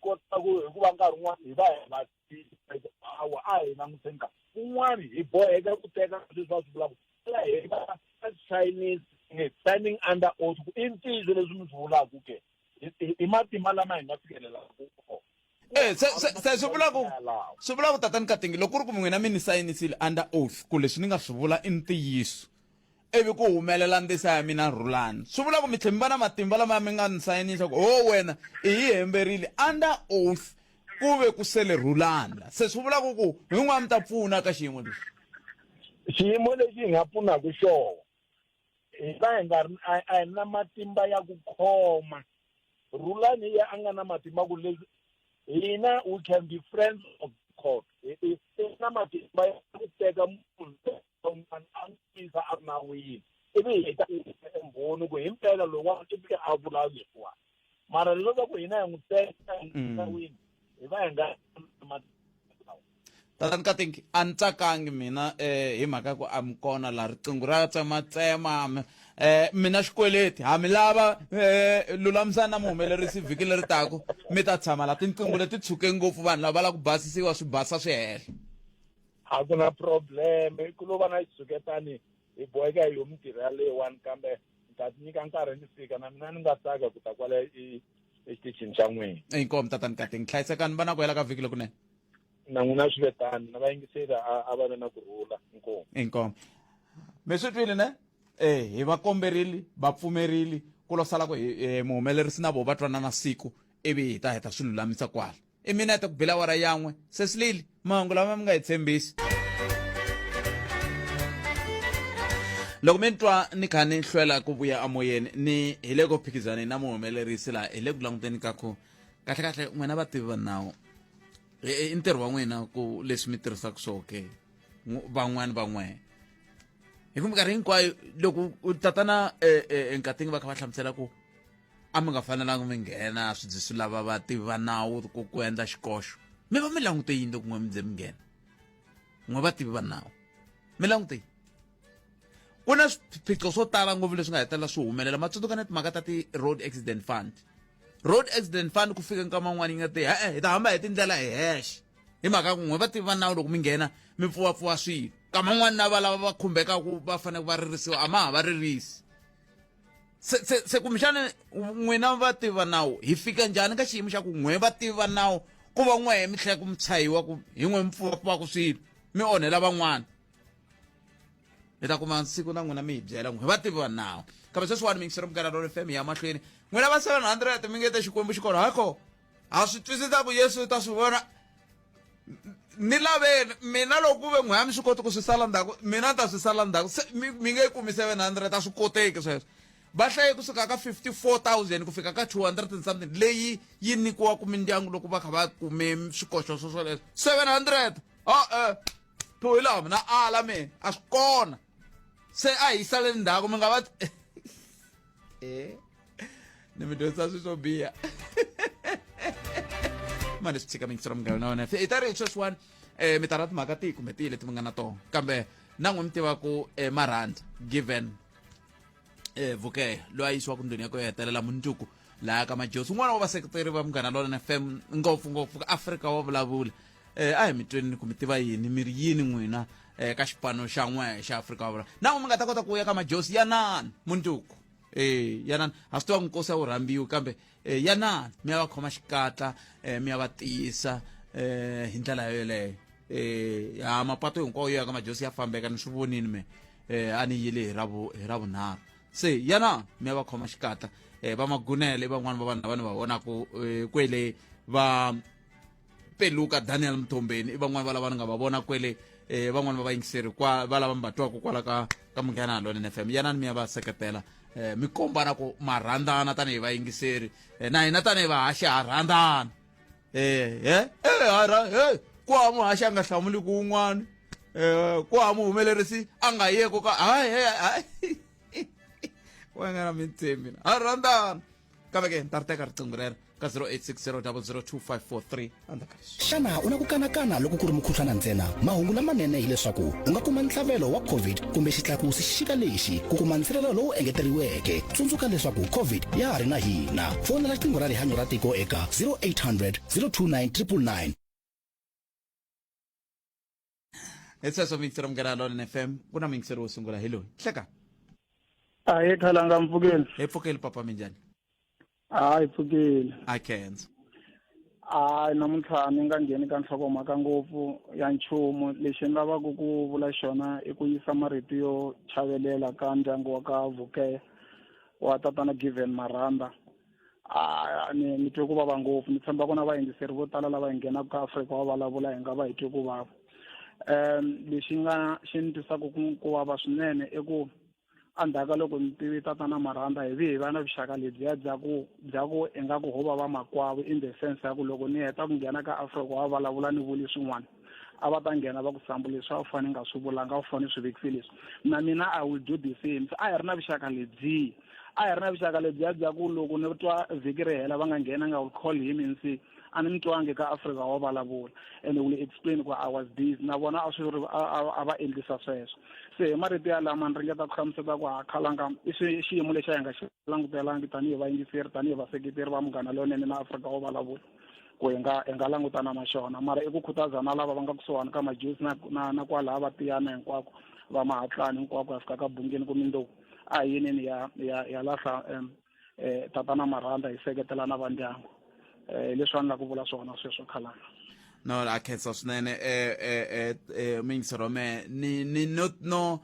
kota ku hikuva nkarhi wun'wana hi va hi va a hi languteni ka kun'wana hi boheka ku teka leswi va swi vulaka hi va signing under oath ku i ntizo leswi mi swi vulaka ke hi matimba lama hi nga fikelelaka kona se swi vula ku tatani Katingi loko ku ri ku n'wina mi ni sayinisile under oath ku leswi ni nga swi vula i ntiyiso ivi ku humelela ndisa ya mina rhulani swi vula ku mi tlhe mi va na matimba lama mi nga ni sayinisa ku wena i hi hemberile under oath ku ve ku sele rhulani se swi vula ku hin'wana mi ta pfuna ka xiyimo lexi xiyimo lexi hi nga pfunaka xona hi va hi nga ri a hi na matimba ya ku khoma rhulani ya a nga na matimba ku leswi hina we can be friends of court hi na matimba ya ku teka munhu a n'wisa a ri nawini ivi hi ta embhoni ku himpela lowun'wana i fike a vula leswiwani mara loko ku hina hi n'wi teka nawini hi va hi nga tatani Katingi a ni tsakangi mina hi mhaka ku a mi kona laha riqingho ra tsematsema mina xikweleti ha mi lava lulamisana na muhumelerisi vhiki leri tako mi ta tshama laha tinqingho leti tshuke ngopfu vanhu lava va lava ku basisiwa swi basa swi hela a ku na problem ku lo va na xitshuketani hi boheka hi yo mintirho ya leyiwani kambe ni ta nyika nkarhi ni fika na mina ni nga tsaka ku ta kwala exitichini xa n'wina inkomu tatani Katingi hlayisekani va na ku hela ka vhiki lokunene na n'wina swivetani na vayingiseri a va ve na kurhula inkomu mi swi twile ne hi va komberile va pfumerile ku lo sala ku muhumelerisi na vo va twanana siku ivi hi ta heta swi lulamisa kwala i minete ku bila awara yan'we se silili mahungu lama mi nga hi tshembisi loko mi twa ni kha ni hlwela ku vuya amoyeni ni hi le ku phikizaneni na muhumelerisi laha hi le ku languteni ka ku kahlekahle n'wina vativi va nawu i ntirho wa n'wina ku leswi mi tirhisaka swo ke van'wani hi ku minkarhi hinkwayo loko tatana Katingi va kha va hlamusela ku a mi nga fanelanga mi nghena swi zi swi lava vativi va nawu ku endla xikoxo mi va mi langute yini loko n'we mi ze mi nghena n'we vativi va nawu mi langute yini ku na swiphiqo swo tala ngopfu leswi nga hetelela swi humelela matsundzuka na timhaka ta ti-road accident fund ku fika nkama n'wani yi nga te hi ta hamba hi tindlela hi hexe hi mhaka ku n'we vativi va nawu loko mi nghena mi pfuwapfuwa swilo kama n'wani na va lava va khumbekaka ku va fanele va ririsiwa a ma ha va ririsi se kumbexana n'wina vativi va nawu hi fika njhani ka xiyimo xa ku n'we vativi va nawu ku va n'we mi tlhela ku mi chayiwa ku hi n'we mi pfuwapfuwaka swilo mi onhela van'wana hi ta kuma siku na n'wina mi hi byela n'we vativi va nawu kambe sweswiwani mingiseri Vukela FM ya mahlweni n'wina va 700 mi nge te xikwembu xi kona hako a swi twisisa ku Yesu ta swi vona ni laveni mina loko ku ve n'we a mi swi koti ku swi sala ndzhaku mina ta swi sala ndzhaku mi nge kumi 700 a swi koteki sweswo va hlaye kusuka ka 54,000 ku fika ka 200 and something leyi yi nikiwaka mindyangu loko va kha va kume swikoxo swoswoleswo 700 hi laha mina ala mina a swi kona se a hi saleni ndzhaku mi nga va ni mi dyondzisa swi swo biha mani swi tshika mingisero mugavana i ta ri sweswiwani mi ta ra timhaka tihi kumbe tihi leti mi nga na tona kambe na n'we mi tivaku Marhanda Given Vhukeya loyi a yisiwaka ndhuni ya ku hetelela mundzuku laha ka majosi un'wana wa vaseketeri va Munghana Lonene FM ngopfungopfu ka Afrika Wa Vulavula a hi mi tweni ku mi tiva yini mi ri yini n'wina ka xipano xa n'we xa Afrika Wa Vulavula na n'we mi nga ta kota ku ya ka majosi yanani mundzuku yanani a swi tiva nkosi a wu rhambiwi kambe yanani mi ya va khoma xikatla mi ya va tiyisa hi ndlela yoleyo mapatu hinkwawo yo ya ka majosi ya fambeka ni swi vonini me a ni yile hi ravunharhu se yana mi va khoma xikata va magunele van'wana va vanhu lava ni va vonaku kwele va peluka Daniel Mthombeni van'wana va lava ni nga va vona kwele van'wana va vayingiseri va lava mi va twaku kwala ka Munghana Lonene FM yana ni mi ya va seketela mi kombana ku marhandana tanihi vayingiseri na hina tanihi vahaxi ha rhandzana ku hava muhaxi a nga hlamuli ku wun'wana ku hava muhumelerisi a nga yeko ka wa nga na mitshembi ha rhandzana kambe ke ni ta ri teka riqingho rero ka 0860002543 xana u na ku kanakana loko ku ri mukhuhlwana ntsena mahungu lamanene hileswaku u nga kuma ntlhavelo wa covid kumbe xitlakusi xika lexi ku kuma nsirhelelo lowu engeteriweke tsundzuka leswaku covid ya ha ri na hina fonela riqingho ra rihanyo ra tiko eka 0800 029 999 sweswo miyingiseri Munghana Lonene FM ku na muyingiseri wo sungula hi loyi hleka Aye Khalanga Mvukeni. hi pfukeli papa minjhani Hayi Mvukeni. I can't. Namuntlha ni nga ngheni ka nhlokomhaka ngopfu ya nchumu lexi ni lavaka ku vula xona i ku yisa marito yo chavelela ka ndyangu wa ka Vhukeya wa tatana Given Marhanda. Ni twe ku vava ngopfu ni tshemba ku na vayingiseri vo tala lava hi nghenaka ka Afrika Wa Vulavula hi nga va hi twe ku vava. Lexi nga xi ni twisaka ku vava swinene i ku andaka loko ni tivi tatana Marhanda hi va na vuxaka lebyiya bya ku ingaku ho va va makwavo in the sense ya ku loko ni heta ku nghena ka Afrika Wa Vulavula ni vuli swin'wana a va ta nghena va ku sambu leswi a wu fane nga swi vulanga a wu fane swi vekisi leswi na mina I will do the same a hi ri na vuxaka lebyiya bya ku loko ni twa vhiki ri hela va nga nghena nga will call him and say a ni twangi ka Afrika Wa Vulavula and will explain ku I was busy na vona a swi a va endlisa sweswo se marito ya lama ni ringeta ku hlamuseta ku Khalanga i xiyimo lexi hi nga xi langutelangi tanihi vayingiseri tanihi vaseketeri va Munghana Lonene na Afrika Wa Vulavula ku hi nga langutana na xona mara i ku khutazana lava va nga kusuhani ka majusi na kwalaha va tiyana hinkwako va mahatlani hinkwako ya fika ka bungeni ku mindlovu a hi yinini ya lahla tatana Marhanda hi seketela na va ndyangu leswi a ni la ku vula swona sweswo Khalanga. No, I can't swinene muyingiseri wa mehe ni no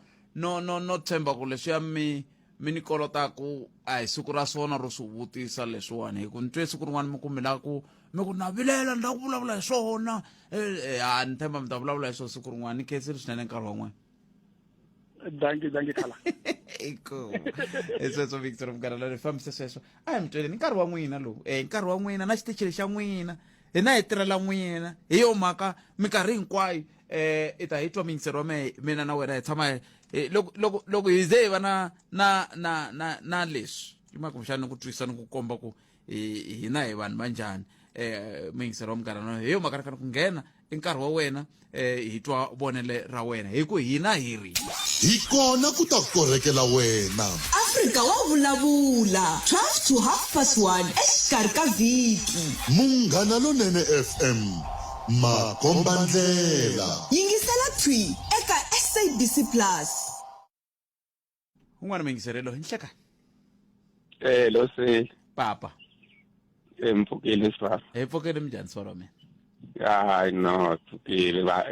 tshemba ku leswiya mi ni kolotaku a hi siku ra swona ro swi vutisa leswiwani hi ku ni twe siku rin'wana mi ku mi ku navilela ni la ku vulavula hi swona ni tshemba mi ta vulavula hi swona siku rin'wana ni khensile swinene nkarhi wan'wana danki Khalanga. sweswo muyingiseri Munghana Lonene fambise sweswo a hi mi tweleni nkarhi wa n'wina lowu nkarhi wa n'wina na xitichini xa n'wina hina hi tirhela n'wina hi yo mhaka minkarhi hinkwayo i ta hi twa muyingiseri wa mehe mina na wena hi tshama loko hi ze hi va na leswi i mhaka kumbexani ni ku twisa ni ku komba ku hina hi vanhu va njhani muyingiseri wa Munghana Lonene hi yo mhaka ri fanele ku nghena i nkarhi wa wena hi twa vonele ra wena hi ku hina hi ri hi kona ku ta korhekela wena Afrika Wa Vulavula 12 to 1:30 exikarhi ka vhiki Munghana Lonene FM makombandlela yingisela twi eka SABC Plus un'wana muyingiseri loyi nhleka lo se papa Mvukeni swa hi pfukeli minjhani swara wa mina hayi no Mvukeni va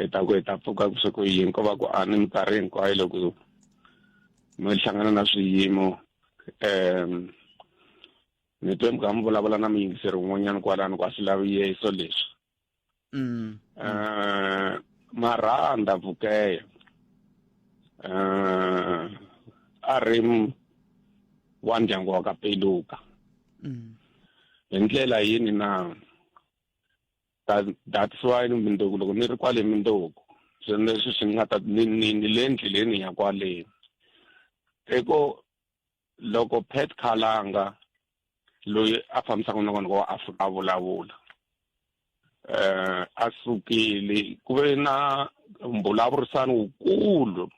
ta pfuka ku swi ku yini ko va ku a ni minkarhi hinkwayo loko mo hlangana na swiyimo ni twe mi vulavula na muyingiseri wun'wanyana kwalani kwa swilaviyeso leswi Marhanda Vhukeya a ri wa ndyangu wa ka Peluka hi ndlela yini na that's why mindoko loko ni ri kwale mindoko swilo leswi swi nga ta ni le ndleleni ya kwale eko loko Pet Khalanga loyi a fambisaka na vona wa Afrika Wa Vulavula a sukile ku ve na mbulavurisano wukulu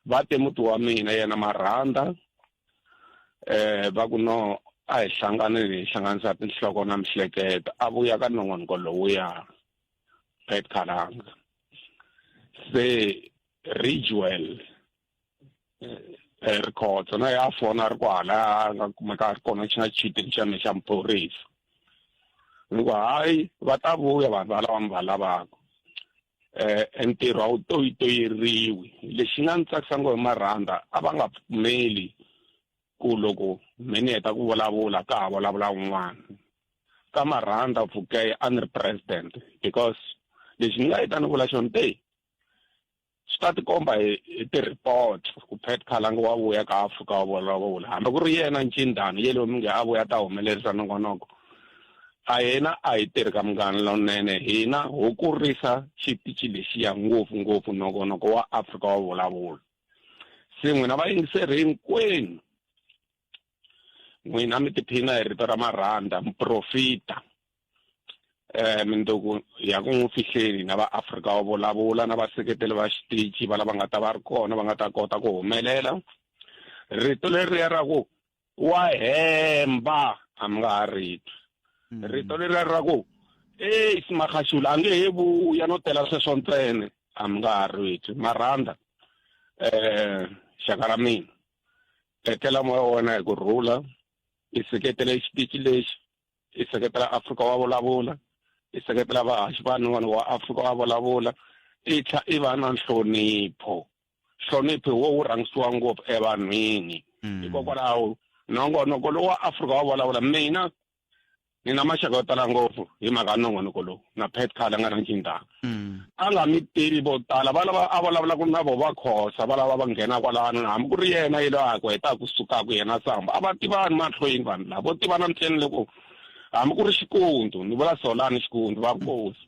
va te muti wa mina yena Marhanda va ku no a hi hlanganisa tinhloko na mihleketo a vuya ka nongonoko lowuya Pet Khalanga se Ridgewell records na ya fona ri kwala nga kumeka ri kona xina cheating xa mphorisa ni ku hayi va ta vuya vanhu va lava mi va lavaka ntirho a wu toyitoyeriwi lexi nga ni tsakisa ngopfu hi Marhanda a va nga pfumeli ku loko mina heta ku vulavula ka ha vulavula un'wana ka Marhanda Vhukeya a ni ri president because lexi ni nga heta ni vula xona swi ta tikomba hi ti-report ku Pat Khalanga wa vuya ka Afrika Wa Vulavula hambi ku ri yena Ncindani yele mi nge a vuya ta humelerisa nongonoko a yena a hi tirhi ka munghana lowunene hina ho kurisa xitichi lexiya ngopfungopfu nongonoko wa Afrika Wa Vulavula se n'wina vayingiseri hinkwenu n'wina mi tiphina hi rito ra Marhanda miprofita minduku ya ku n'wi fihleni na va Afrika Wa Vulavula na vaseketeli va xitichi va lava nga ta va ri kona va nga ta kota ku humelela rito leriya ra ku wa hemba a mi nga ha rito rito leriya ra ku Simakhashula a nge he vuya no tela sweswo ntsene a mi nga ha rito Marhanda xaka ra mina tekela moya wa wena hi kurhula i seketela xitichi lexi i seketela Afrika Wa Vulavula i seketela vahaxi van'wana wa Afrika Wa Vulavula i tlha i va na nhlonipho wo wu rhangisiwa ngopfu evanhwini hikokwalaho nongonoko lowu wa Afrika Wa Vulavula mina ni na maxaka yo tala ngopfu hi mhaka nongonoko lowu na Pat Khalanga na Ncindani a nga mi tivi vo tala va lava a vulavulaka na vo va khosa va lava va nghena kwalano hambi ku ri yena yi loyi a ku heta ku sukaku yena samba a va tivani mahlweni vanhu lava vo tivana ntsena loko hambi ku ri Xikundu ni vula Solani Xikundu va kosi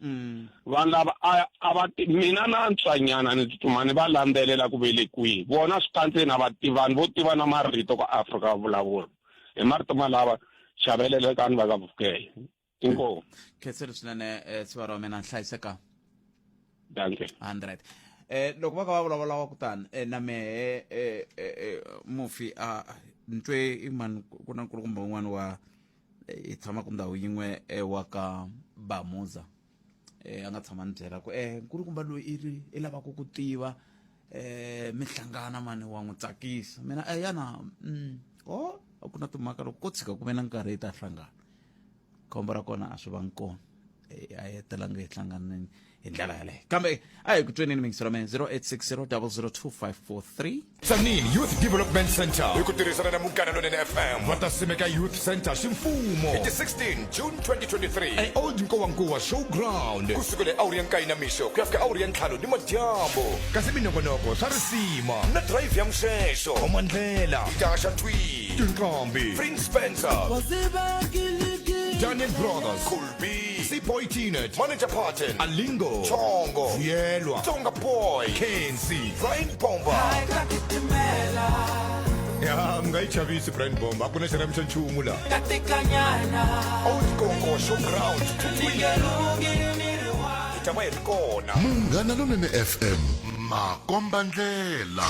vanhu lava a va mina na ntswanyana ni tsutsuma ni va landzelela ku vele kwihi vona swi kandzeni a va tivani vo tiva na marito ka Afrika Wa Vulavula hi marito malava xavelele ka ni va ka Vhukeya inkomu khetseri swinene siva ra mina hlayiseka danke 100 loko va ka va vulavula wa kutani na mehe mufi a ntwe imani ku na nkulukumba wun'wana wa i tshama ku ndhawu yin'we wa ka Bamuza a nga tshama ni byela ku nkulukumba loyi i lavaka ku tiva mi hlangana mani wa n'wi tsakisa mina yana a ku na timhaka loko ko tshika ku ve na nkarhi hi ta hlangana khombo ra kona a swi va kona a hetelanga hi hlanganeni hi ndlela yaleyo kambe a hi ku twenini mingisero mena 0860 002 Tzaneen Youth Development Center hi ku tirhisana na Munghana Lonene FM va ta simeka Youth Center ximfumo hi 16 June 2023 Old Nkowankowa Showground kusukela awuri ya nkayi na mixo ku ya fika awuri ya ntlhanu ni madyambu kasi minongonoko swa risima na drive ya mxexo omandlela itaxa twi tinqambi Prince Spencer Daniel Brothers Kulbi C-Boy Teenage Manager Parton Alingo Chongo Vuyelwa Tonga Boy Kensi Brian Bomba ya mngayichavisi Brian Bomba akuna xirami xa nchumu la Old Kongo Showground itama yi ri kona Munghana Lonene FM makomba ndlela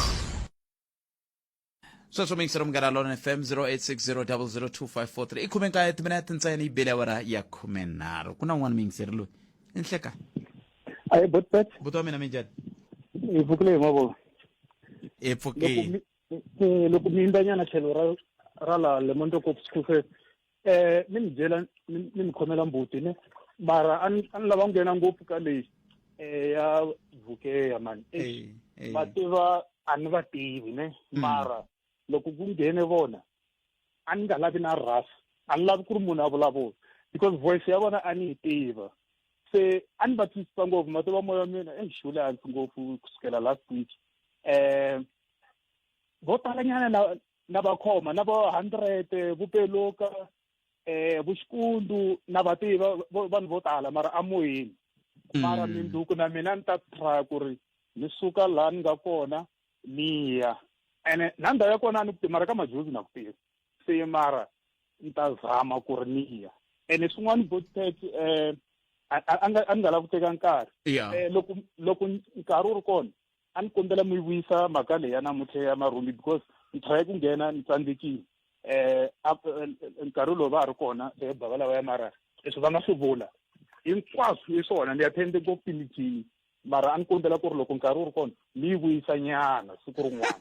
sweswo mingisero Munghana Lonene FM 0860 002 i khume nkaye timinete ntsena yi bele awara ya 13 ku na n'wana mingiseri loyi i nhleka ayi botpet buto wa mina minjani hi pfukile hi mavoko hi pfukile loko mi yimbanyana tlhelo ra la lemonto ko psikhufe mi mi byela mi mi khomela mbuti ne mara a ni lava ku nghena ngopfu ka leyi ya Vhukeya mani va tiva a ni va tivi ne mara loko ku nghene vona a ni nga lavi na rasa a ni lavi ku ri munhu a vulavula because voice ya vona a ni yi tiva se a ni va twisisa ngopfu mativa moya wa mina xule hansi ngopfu kusukela last week vo talanyana na vakhoma na va 100 vupeluka vuxikundu na vativa vanhu vo tala mara a moyeni mara minduku na mina ni ta try ku ri ni suka laha ni nga kona ni ya ene na ndhawu ya kona a ni ku mara ka majuzi na ku tiva se mara ni ta zama ku ri ni ya ene swin'wana botet a nga lava ku teka nkarhi loko nkarhi wu ri kona a ni kombela mi vuyisa mhaka leyi ya namuntlha ya marhumbi because ni try ku nghena ni tsandzekile nkarhi lowu va ha ri kona bava lawa ya mara leswi va nga swi vula hinkwaswo hi swona ni attende ngopfu ti-meeting mara a ni kombela ku ri loko nkarhi wu ri kona ni yi vuyisa nyana siku rin'wana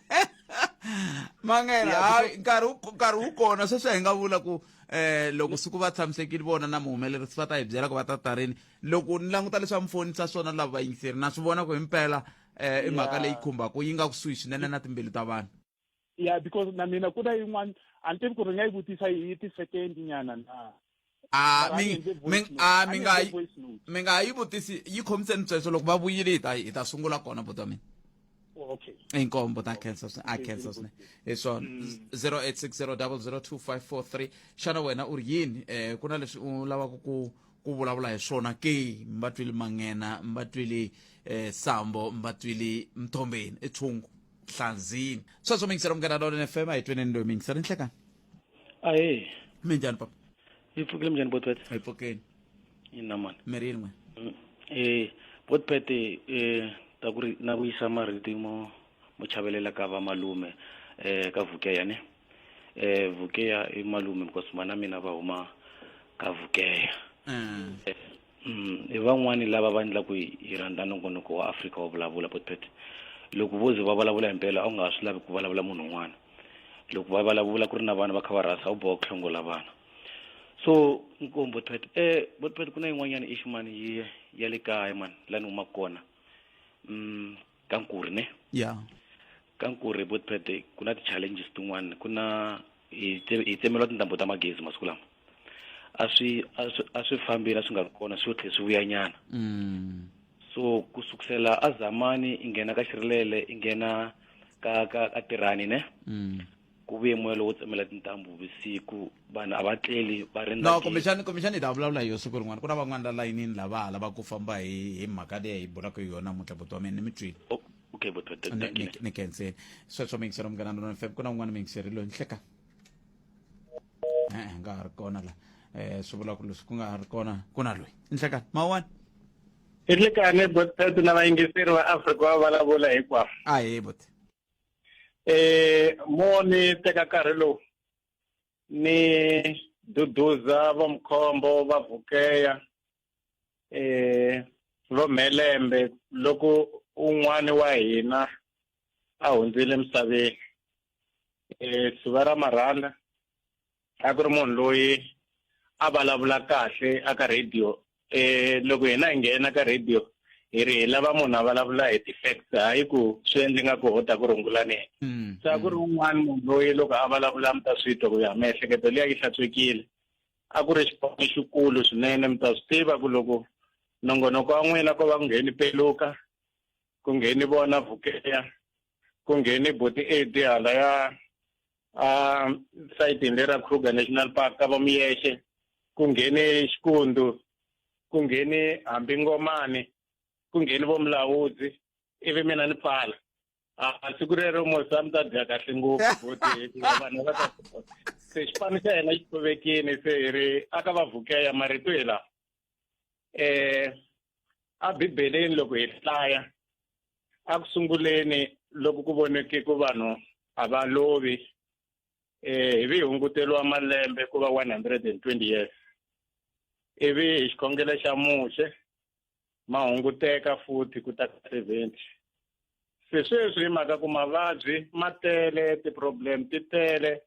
mangena hayi nkarhi wu kona sweswi hi nga vula ku loko siku va tshamisekile vona na muhumelerisi va ta hi byela ku va tatarini loko ni languta leswi va mifonisa swona lava vayingiseri na swi vona ku himpela i mhaka leyi khumbaka yi nga kusuhi swinene na timbilu ta vanhu. Yeah, because na mina ku na yin'wana a ni tivi ku ri nga yi vutisa hi ti-second nyana na mi nga yi vutisi yi khomiseni sweswo loko va vuyile hi ta sungula kona buta mina. Okay. Inkombo ta cancel swinene hi swona 0860002543 xana wena u ri yini ku na leswi u lavaka ku vulavula hi swona ke mba twile mangena mba twile sambo mba twile mthombeni etshungu hlanzini sweswo mingisera mngena lona FM hi 20 ndo mingisera inhlekani aye minjani papa ipfukile njani botpet ayipfukeni ina man merini botpet ta ku ri na vuyisa marito mo chavelela ka va malume ka Vhukeya ne Vhukeya I malume because mana mina va huma ka Vhukeya van'wani lava va endla ku hi rhandza nongonoko wa Afrika Wa Vulavula botpet loko voze va vulavula himpela a wu nga swi lavi ku vulavula munhu un'wana loko va vulavula ku ri na vana va kha va rasa u boha ku hlongola vana so nkombo botpet ku na yin'wanyana iximani ya le kaya man la ni huma kona kankuri ne kankuri botpet ku na ti-challenges tin'wana ku na hi tsemeliwa tintambu ta magezi masiku lama a swi fambile a swi nga kona swi yo tlhe swi vuyanyana so kusukisela a zamani i nghena ka xirilele i nghena ka tirani ne ku vuye moya lowo tsemela tintambu vusiku vanhu a va tleli va rindza no kumbexani hi ta vulavula hi yo siku rin'wana ku na van'wana la layinini lava lava ku famba hi mhaka leyi hi bulaka hi yona namuntlha buti wa mina ni mi twile okay but ni kenseni sweswo mingisero mungana lona FM ku na un'wana mingiseri loyi nhleka nga ha ri kona la swi vula ku leswi ku nga ha ri kona ku na loyi nhlekani mawani Ihlekane botpet na vayingiseri va Afrika Wa Vulavula hinkwavo aye buti mo ni teka nkarhi lowu ni duduza va mkhombo va Vhukeya vo Mhelembe loko un'wana wa hina a hundzile misaveni siva ra Marhanda a ku ri munhu loyi a vulavula kahle aka radio loko hina hi nghena ka radio hi ri hi lava munhu a vulavula hi ti-facts hayi ku swi endli nga ku hota ku rungulane se a ku ri un'wana munhu loyi loko a vulavula mi ta swi twa ku ya miehleketo liya yi hlantswekile a ku ri xipano xikulu swinene mi ta swi tiva ku loko nongonoko wa n'wina ko va ku ngheni Peluka ku ngheni vona Vhukeya ku ngheni boti edi hala ya sayitini lera Kruger National Park ka va Miyexe ku ngheni Xikundu ku ngheni hambi Ngomani ku ngheni vo Mulawudzi ivi mina ni pfala siku rero mosa mi ta dya kahle ngopfu boti vanhu va ta se xipano xa hina xi tovekini se hi ri aka va Vhukeya marito hi lawa a bibeleni loko hi hlaya a ku sunguleni loko ku voneke ku vanhu a va lovi hi vi hunguteliwa malembe ku va 120 years ivi hi xikhongelo xa muxe ma hunguteka futhi ku ta 70 se sweswi hi mhaka ku mavabyi ma tele ti-problem ti tele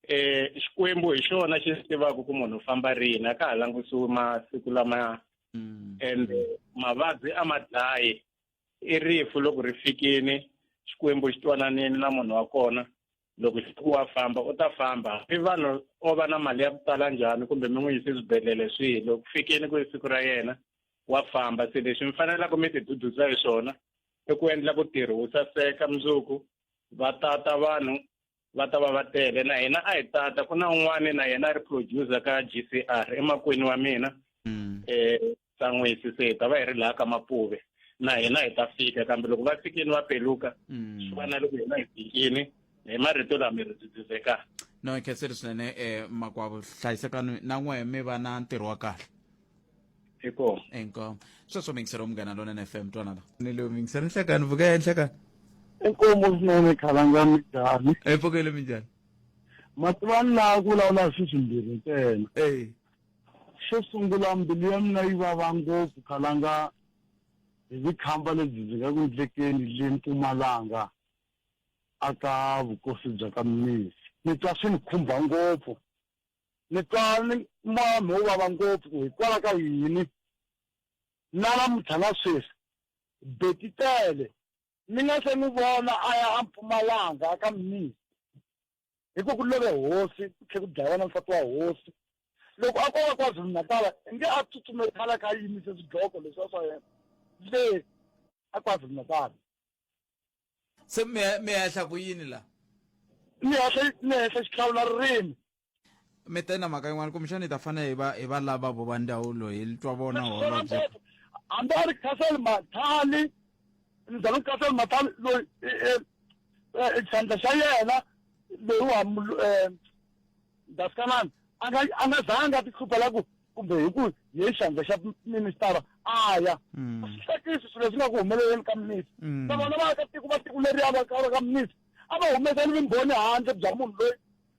Xikwembu hi xona xi tivaka ku munhu u famba rini a ka ha langutisiwi masiku lamaya and mavabyi a ma dlayi I rifu loko ri fikini Xikwembu xi twananini na munhu wa kona loko xi ku wa famba u ta famba i vanhu o va na mali ya ku tala njhani kumbe mi n'wi yisi swibedhlele swihi loko fikini ku siku ra yena wa famba se leswi mi fanelaka mi ti duduza hi swona I ku endla ku tirhi wu saseka mundzuku va tata vanhu va ta va tele na hina a hi tata ku na un'wana na yena ri producer ka GCR emakwini wa mina Sangwisi se ta va hi ri laha ka Mapuve na hina hi ta fika kambe loko va fikini va Peluka swi va na loko hina hi fikini hi marito lama ri duduzeka no khenseri swinene makwavo hlayisekani na n'we mi va na ntirho wa kahle inkomo sweswo mingisero umngana lona na FM twanana ni lo mingisero nhlekani Vhukeya nhlekani inkomo swinene khalanga minjhani epfukile minjhani mativani laha ku vulavula swi swimbirhi ntsena xo sungula mbilu ya mina yi vava ngopfu khalanga hi vukhamba lebyi byi nga ku endlekeni le Mpumalanga aka vukosi bya ka Mnisi ni twa swi ni khumba ngopfu ni twa ni moya wo vava ngopfu hikwalaho ka yini na namuntlha na sweswi beti tele ni nga se ni vona a ya Mpumalanga aka Mnisi hikuva ku love hosi ku tlhela ku dlayiwa na nsati wa hosi loko a kova KwaZulu-Natal nge a tsutsumekala ka yimise swidloko leswi swa yena le a KwaZulu-Natal se mi ehla ku yini la ni ehla xihlawula ririmi mi te na mhaka yin'wana kumbexana hi ta fanele hi va lava vo va ndawulo hi twa vona holobye hambi a ri Castle Mathali ni byala Castle Mathali loyi xandla xa yena loyi wa Daskanani a nga zanga ti khupela ku kumbe hi ku hi xandla xa minister aya swihlekisi swilo leswi nga ku humeleleni ka Mnisi na vona vaakatiko va tiko leriya va ka Mnisi a va humesani vimbhoni handle bya munhu loyi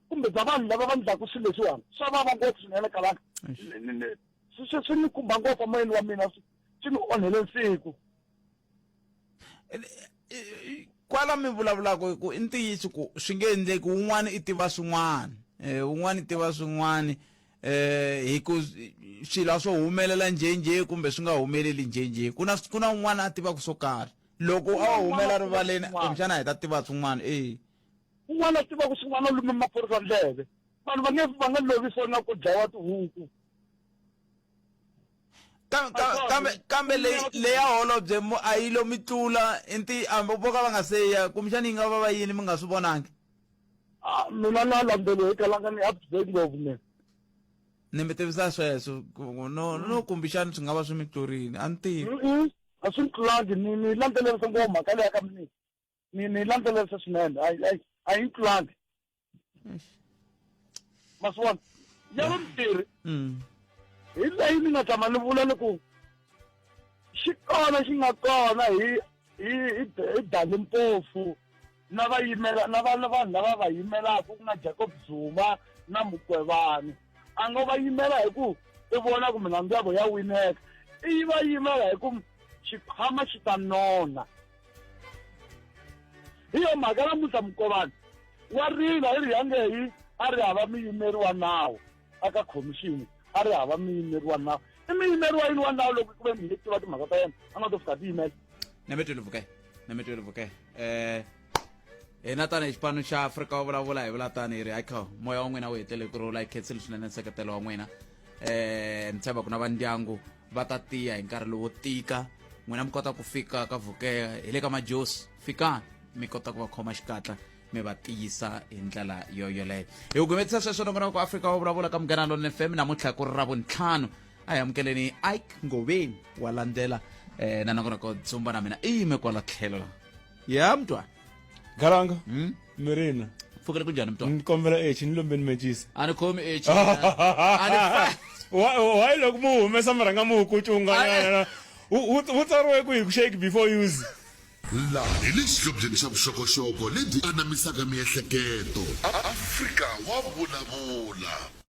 kumbe bya vanhu lava va ndlaku swilo leswiwani swa vava ngopfu swinene kalanga swi ni khumba ngopfu moyeni wa mina swi ni onhele nsiku kwala mi vulavulaka ku i ntiyiso ku swi nge endleki wun'wana i tiva swin'wana wun'wana i tiva swin'wana hi ku swilo swo humelela njhenjhe kumbe swi nga humeleli njhenjhe ku na un'wana a tivaka swo karhi loko a humela rivaleni kumbexana hi ta tiva swin'wana un'wana a tivaka swin'wana lume maphorisa ndleve vanhu va nga lovisiwa na ku dlayiwa tihuku kambe leya holobye a yi lo mi tlula vo ka va nga seya kumbexana yi nga va yini mi nga swi vonangi mina na landzelo hi kalanga ni up to date ngopfu mina ni mi tivisa sweswo no kumbexana swi nga va swi mi tlurini a ni tivi a swi ni tlulangi ni landzelerisa ngopfu mhaka leya ka Mnisi ni landzelerisa swinene a yi tlulangi maswona ya vumbirhi hi leyi ni nga tshama ni vula ni ku xi kona xi nga kona hi Dalimpofu na vanhu lava va yimelaka ku nga Jacob Zuma na Mukwevani a ngo va yimela hi ku i vona ku minandzu ya vo ya wineka i va yimela hi ku xikhwama xi ta nona hi yo mhaka namuntlha Mukwevani wa rila hi ri yange a ri hava muyimeri wa nawu aka khomixini a ri hava muyimeri wa nawu i muyimeri wa yini wa nawu loko ku ve mi tiva timhaka ta yena a nga to fika tiyimela na mi twele Vhukeya hina tanihi xipano xa Afrika Wa Vulavula hi vula tani hi ri Ike moya wa n'wina wu hetele ku rhula hi khensile swinene nseketelo wa n'wina ni tshemba ku na va ndyangu va ta tiya hi nkarhi lowo tika n'wina mi kota ku fika ka Vhukeya hi le ka majosi fikani mi kota ku va khoma xikatla mi va tiyisa hi ndlela yoyoleyo hi ku gumetisa sweswo nongonoko ku Afrika Wa Vulavula ka Munghana Lonene FM namuntlha ku ri Ravuntlhanu a hi amukeleni Ike Ngobeni wa landzela na nongonoko tsumba na mina i yime kwala tlhelo ya mtwana Garanga Mirina fukele kunjani mtwana ni kombela ni lombeni mejisi ani khomi why loko mu humesa maranga mu kucunga u tsariwe ku hi ku shake before use la hi le xihlobyeni xa vuxokoxoko lebyi anamisaka miehleketo Afrika Wa Vulavula.